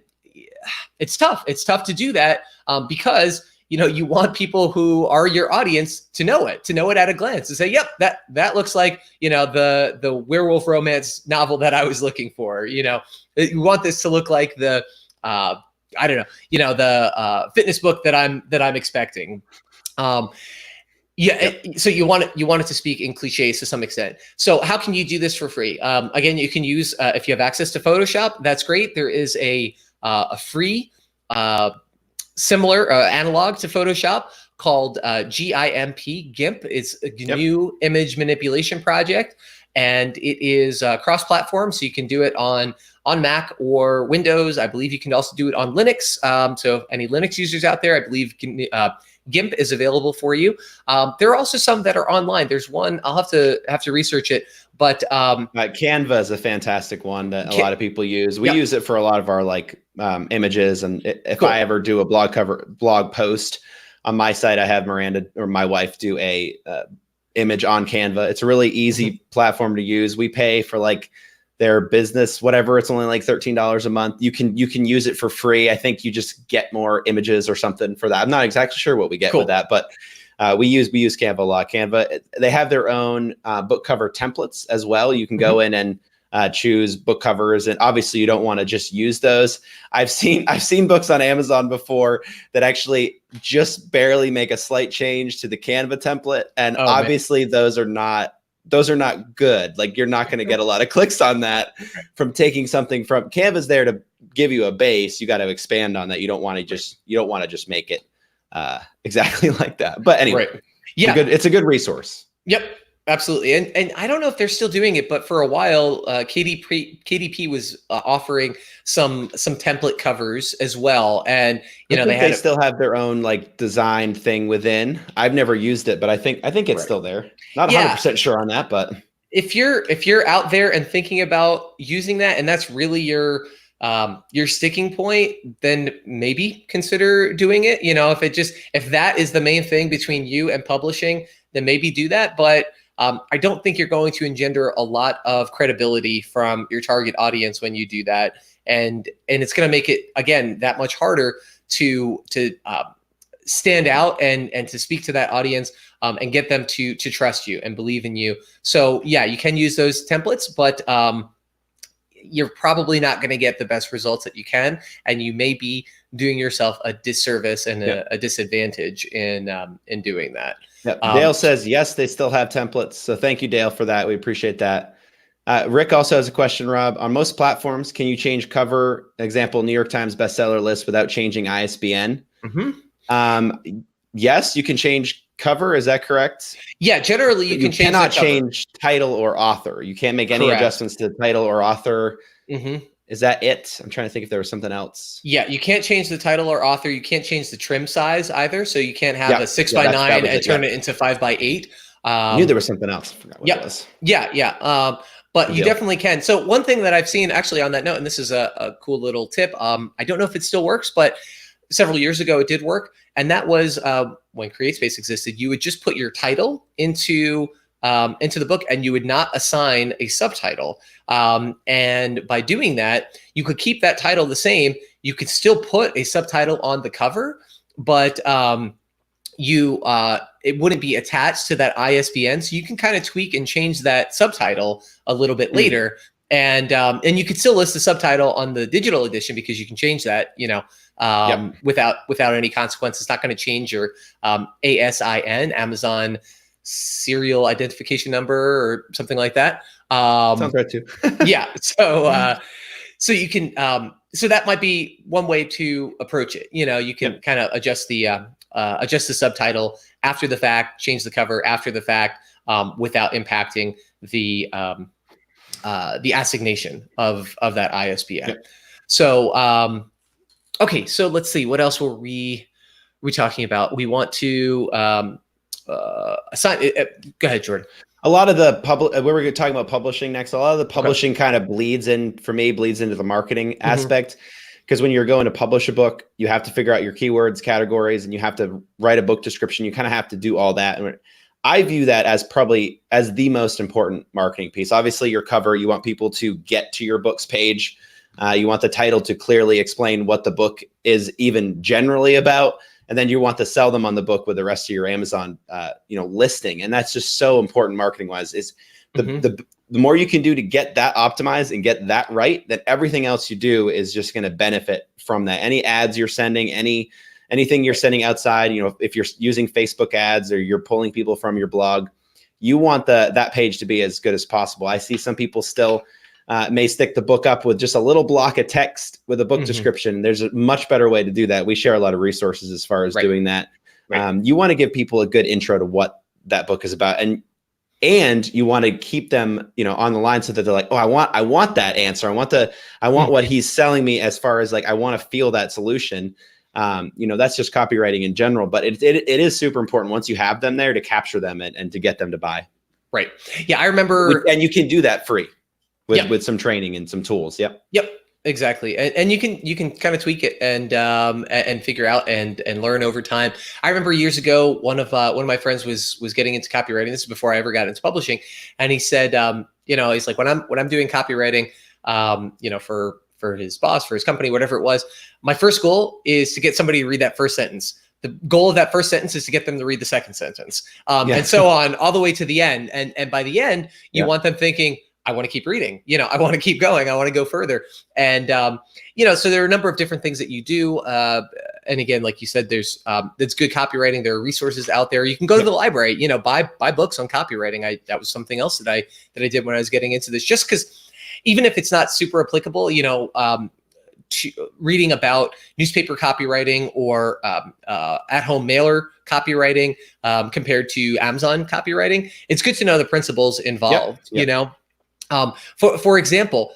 it's tough. It's tough to do that because you want people who are your audience to know it at a glance, to say, yep, that looks like the werewolf romance novel that I was looking for. You want this to look like the I don't know, the fitness book that I'm expecting. Yep. So you want it to speak in cliches to some extent. So how can you do this for free? Again, you can use, if you have access to Photoshop, that's great. There is a free similar analog to Photoshop called GIMP. It's a new image manipulation project, and it is cross-platform, so you can do it on Mac or Windows. I believe you can also do it on Linux. So any Linux users out there, I believe GIMP is available for you. There are also some that are online. There's one, I'll have to research it, but Canva is a fantastic one that a lot of people use. We use it for a lot of our images. And if I ever do a blog post on my site, I have Miranda or my wife do a image on Canva. It's a really easy platform to use. We pay for their business, whatever. It's only $13 a month. You can use it for free. I think you just get more images or something for that. I'm not exactly sure what we get with that, but we use Canva a lot. Canva, they have their own book cover templates as well. You can go in and choose book covers, and obviously you don't want to just use those. I've seen books on Amazon before that actually just barely make a slight change to the Canva template, and obviously those are not good. You're not going to get a lot of clicks on that from taking something from Canva's there to give you a base. You got to expand on that. You don't want to just make it exactly like that. But anyway, it's a good resource. Yep, absolutely. And I don't know if they're still doing it, but for a while, KDP was offering some template covers as well. And they still have their own design thing within. I've never used it, but I think it's still there. Not 100% sure on that, but if you're out there and thinking about using that, and that's really your sticking point, then maybe consider doing it. If that is the main thing between you and publishing, then maybe do that. But I don't think you're going to engender a lot of credibility from your target audience when you do that, and it's going to make it, again, that much harder to stand out and to speak to that audience and get them to trust you and believe in you. So yeah, you can use those templates, but you're probably not going to get the best results that you can, and you may be doing yourself a disservice and a disadvantage in doing that. Yep. Dale says, yes, they still have templates. So thank you, Dale, for that. We appreciate that. Rick also has a question, Rob. On most platforms, can you change cover, example, New York Times bestseller list without changing ISBN? Yes, you can change cover. Is that correct? Yeah, generally you cannot change title or author. You can't make any adjustments to the title or author. Is that it? I'm trying to think if there was something else. Yeah, you can't change the title or author. You can't change the trim size either. So you can't have a 6x9 and turn it into 5x8. I knew there was something else. I forgot what it was. Yeah. But you definitely can. So one thing that I've seen actually on that note, and this is a cool little tip. I don't know if it still works, but several years ago it did work. And that was when CreateSpace existed. You would just put your title into the book, and you would not assign a subtitle. And by doing that, you could keep that title the same. You could still put a subtitle on the cover, but it wouldn't be attached to that ISBN. So you can kind of tweak and change that subtitle a little bit later. And you could still list the subtitle on the digital edition because you can change that, without any consequence. It's not going to change your ASIN, Amazon serial identification number or something like that. Sounds right too. Yeah. So you can, so that might be one way to approach it. You can kind of adjust the subtitle after the fact, change the cover after the fact, without impacting the assignation of that ISBN. So, okay. So let's see, what else were we talking about? We want to, assign. Go ahead, Jordan. A lot of the we were talking about publishing next. A lot of the publishing kind of bleeds into the marketing aspect, because when you're going to publish a book, you have to figure out your keywords, categories, and you have to write a book description. You kind of have to do all that. And I view that as probably as the most important marketing piece. Obviously, your cover, you want people to get to your book's page. You want the title to clearly explain what the book is even generally about. And then you want to sell them on the book with the rest of your Amazon, listing. And that's just so important marketing wise. Is the more you can do to get that optimized and get that right, then everything else you do is just going to benefit from that. Any ads you're sending, anything you're sending outside, if you're using Facebook ads or you're pulling people from your blog, you want that page to be as good as possible. I see some people still may stick the book up with just a little block of text with a book description. There's a much better way to do that. We share a lot of resources as far as doing that. You want to give people a good intro to what that book is about, and you want to keep them, on the line so that they're like, oh, I want that answer. I want what he's selling me as far as I want to feel that solution. That's just copywriting in general, but it is super important once you have them there to capture them and to get them to buy. Right. Yeah. I remember, and you can do that free. With some training and some tools. Yep. Exactly. And you can kind of tweak it and figure out and learn over time. I remember years ago, one of my friends was getting into copywriting. This is before I ever got into publishing. And he said, he's like, when I'm doing copywriting, for his boss, for his company, whatever it was, my first goal is to get somebody to read that first sentence. The goal of that first sentence is to get them to read the second sentence, and so on all the way to the end. And by the end, you want them thinking, I want to keep reading, I want to keep going. I want to go further. And, so there are a number of different things that you do. And again, like you said, that's good copywriting. There are resources out there. You can go to the library, buy books on copywriting. That was something else that I did when I was getting into this, just because even if it's not super applicable, reading about newspaper copywriting or at-home mailer copywriting compared to Amazon copywriting, it's good to know the principles involved, For example,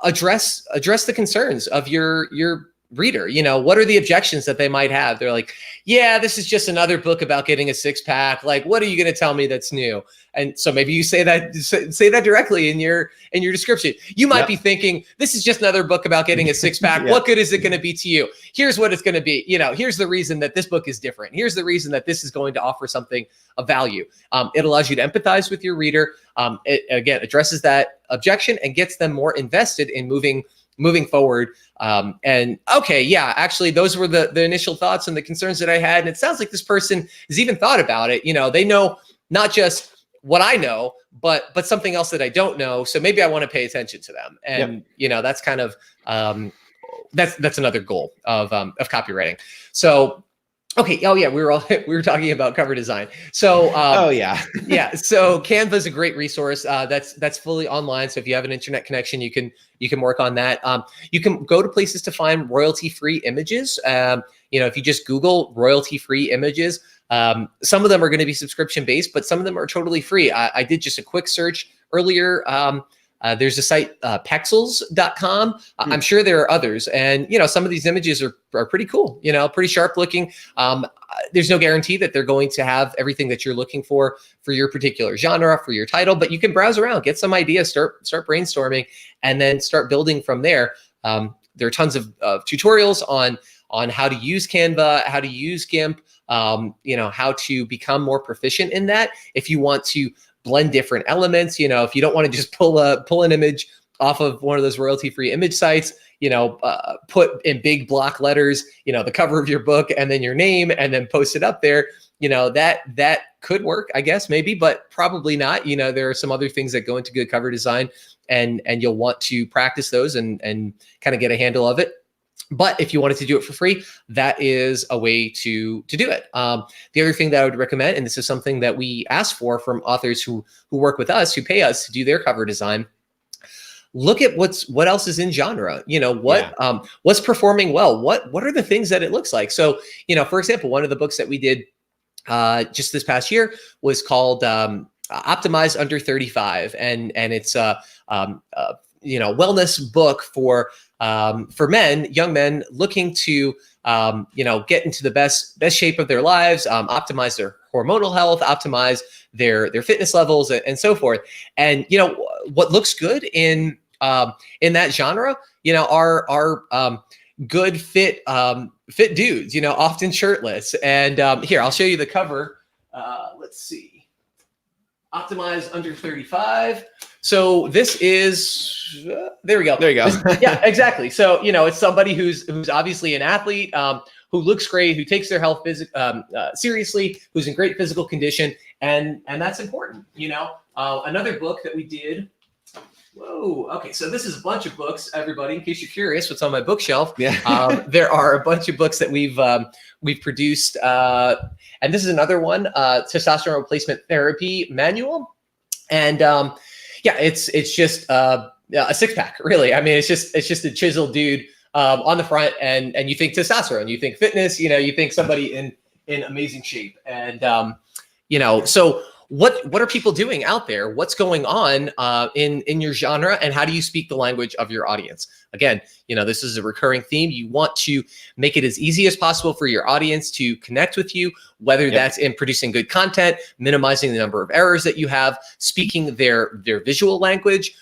address the concerns of your reader. What are the objections that they might have? They're like, yeah, this is just another book about getting a six-pack. Like, what are you going to tell me that's new? And so maybe you say that directly in your description. You might be thinking, this is just another book about getting a six-pack. What good is it going to be to you? Here's what it's going to be. Here's the reason that this book is different. Here's the reason that this is going to offer something of value. It allows you to empathize with your reader. It again addresses that objection and gets them more invested in moving forward. Actually, those were the initial thoughts and the concerns that I had. And it sounds like this person has even thought about it. They know not just what I know, but something else that I don't know. So maybe I want to pay attention to them. And, that's kind of that's another goal of copywriting. So, okay. Oh yeah, we were talking about cover design. So oh yeah. yeah. So Canva is a great resource. That's fully online. So if you have an internet connection, you can work on that. You can go to places to find royalty-free images. If you just Google royalty-free images, some of them are going to be subscription-based, but some of them are totally free. I did just a quick search earlier. There's a site, pexels.com. I'm sure there are others. And, some of these images are pretty cool, pretty sharp looking. There's no guarantee that they're going to have everything that you're looking for your particular genre, for your title, but you can browse around, get some ideas, start brainstorming, and then start building from there. There are tons of tutorials on how to use Canva, how to use GIMP, how to become more proficient in that. If you want to blend different elements, if you don't want to just pull an image off of one of those royalty-free image sites, put in big block letters, the cover of your book and then your name, and then post it up there, that could work, I guess, maybe, but probably not. There are some other things that go into good cover design, and you'll want to practice those and kind of get a handle of it. But if you wanted to do it for free, that is a way to do it. The other thing that I would recommend, and this is something that we ask for from authors who work with us, who pay us to do their cover design, look at what else is in genre. What's performing well. What are the things that it looks like? So, for example, one of the books that we did just this past year was called Optimize Under 35, and it's wellness book for men, young men looking to, get into the best shape of their lives, optimize their hormonal health, optimize their fitness levels, and so forth. And, what looks good in that genre, are good fit dudes, often shirtless. And here, I'll show you the cover. Let's see. Optimize Under 35. So this is, there we go. There you go. Yeah, exactly. So, it's somebody who's obviously an athlete, who looks great, who takes their health seriously, who's in great physical condition. And that's important. Another book that we did. Whoa. Okay. So this is a bunch of books, everybody, in case you're curious what's on my bookshelf. Yeah. There are a bunch of books that we've produced. And this is another one, Testosterone Replacement Therapy Manual. And it's just a six pack, really. I mean, it's just a chiseled dude on the front, and you think testosterone, you think fitness, you think somebody in amazing shape. And so what are people doing out there? What's going on in your genre, and how do you speak the language of your audience? Again, this is a recurring theme. You want to make it as easy as possible for your audience to connect with you, whether that's in producing good content, minimizing the number of errors that you have, speaking their visual language,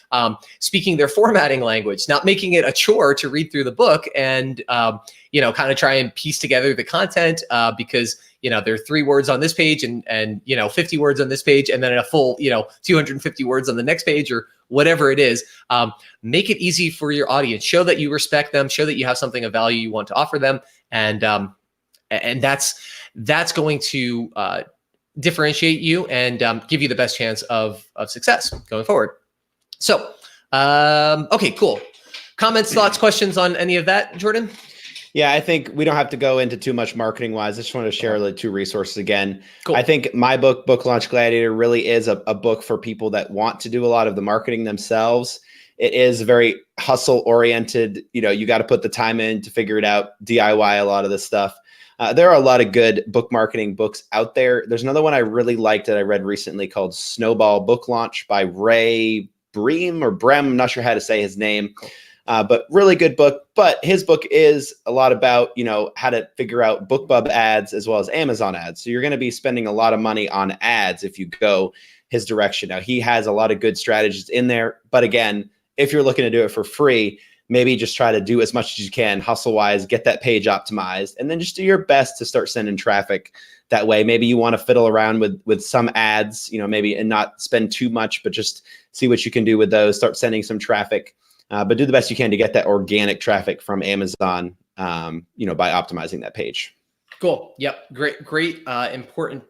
speaking their formatting language, not making it a chore to read through the book and, kind of try and piece together the content because, there are 3 words on this page and 50 words on this page, and then a full, 250 words on the next page, or whatever it is. Make it easy for your audience. Show that you respect them. Show that you have something of value you want to offer them, and that's going to differentiate you and give you the best chance of success going forward. So, okay, cool. Comments, thoughts, questions on any of that, Jordan? Yeah, I think we don't have to go into too much marketing wise. I just want to share the 2 resources again. Cool. I think my book, Book Launch Gladiator, really is a book for people that want to do a lot of the marketing themselves. It is very hustle oriented. You got to put the time in to figure it out, DIY a lot of this stuff. There are a lot of good book marketing books out there. There's another one I really liked that I read recently called Snowball Book Launch by Ray Bream or Brem. I'm not sure how to say his name. Cool. But really good book. But his book is a lot about, how to figure out BookBub ads as well as Amazon ads. So you're going to be spending a lot of money on ads if you go his direction. Now, he has a lot of good strategies in there. But again, if you're looking to do it for free, maybe just try to do as much as you can, hustle-wise, get that page optimized, and then just do your best to start sending traffic that way. Maybe you want to fiddle around with some ads, maybe, and not spend too much, but just see what you can do with those, start sending some traffic. But do the best you can to get that organic traffic from Amazon, by optimizing that page. Cool. Yep. Great. Important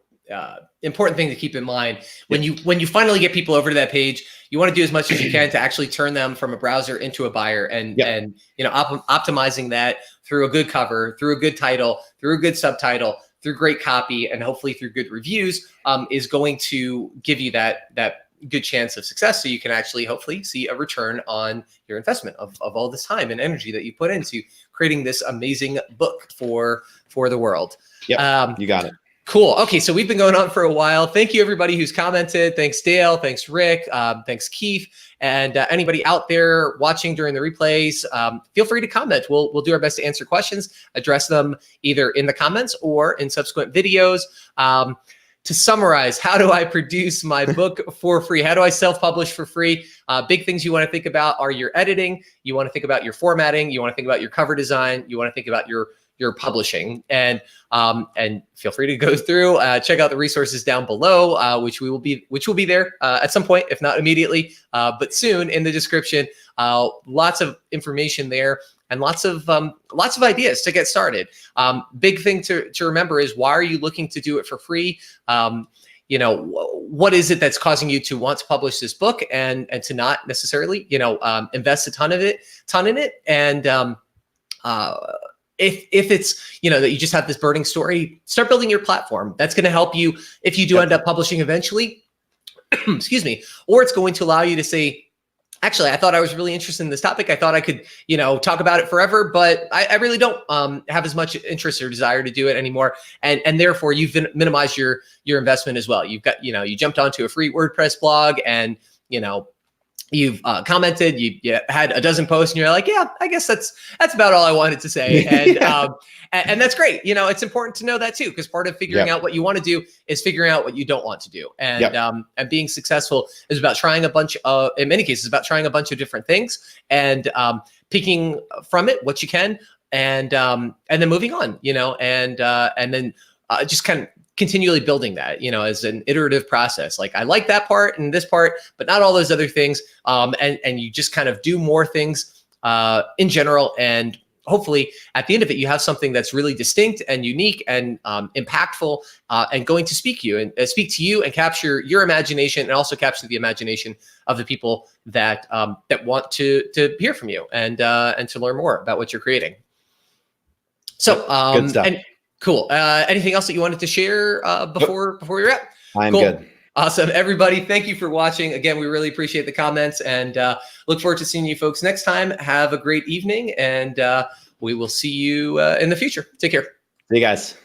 important thing to keep in mind when you finally get people over to that page. You want to do as much as you can to actually turn them from a browser into a buyer, and optimizing that through a good cover, through a good title, through a good subtitle, through great copy, and hopefully through good reviews is going to give you that good chance of success, so you can actually hopefully see a return on your investment of all this time and energy that you put into creating this amazing book for the world. Yeah, you got it. Cool. Okay, so we've been going on for a while. Thank you, everybody who's commented. Thanks, Dale. Thanks, Rick. Thanks, Keith. And anybody out there watching during the replays, feel free to comment. We'll do our best to answer questions, address them either in the comments or in subsequent videos. To summarize, how do I produce my book for free? How do I self-publish for free? Big things you want to think about are your editing. You want to think about your formatting. You want to think about your cover design. You want to think about your publishing, and feel free to go through, check out the resources down below, which will be there at some point, if not immediately, but soon in the description. Lots of information there, and lots of ideas to get started. Big thing to remember is, why are you looking to do it for free? What is it that's causing you to want to publish this book and to not necessarily, invest a ton in it? And if it's, that you just have this burning story, start building your platform. That's going to help you if you do end up publishing eventually, excuse me, or it's going to allow you to say, actually, I thought I was really interested in this topic. I thought I could, talk about it forever, but I really don't have as much interest or desire to do it anymore. And therefore you've minimized your investment as well. You've got, you jumped onto a free WordPress blog, and, you've commented, you had a dozen posts, and you're like, yeah, I guess that's about all I wanted to say. And that's great. It's important to know that too, because part of figuring out what you want to do is figuring out what you don't want to do. And being successful is about trying in many cases, about trying a bunch of different things, and picking from it what you can, and then moving on, and then just kind of continually building that, as an iterative process. Like, I like that part and this part, but not all those other things. And you just kind of do more things in general. And hopefully at the end of it, you have something that's really distinct and unique and impactful, and going to speak to you and capture your imagination, and also capture the imagination of the people that want to hear from you and to learn more about what you're creating. So, good stuff. Cool. Anything else that you wanted to share before we wrap? I'm good. Awesome. Everybody, thank you for watching. Again, we really appreciate the comments, and look forward to seeing you folks next time. Have a great evening, and we will see you in the future. Take care. See you guys.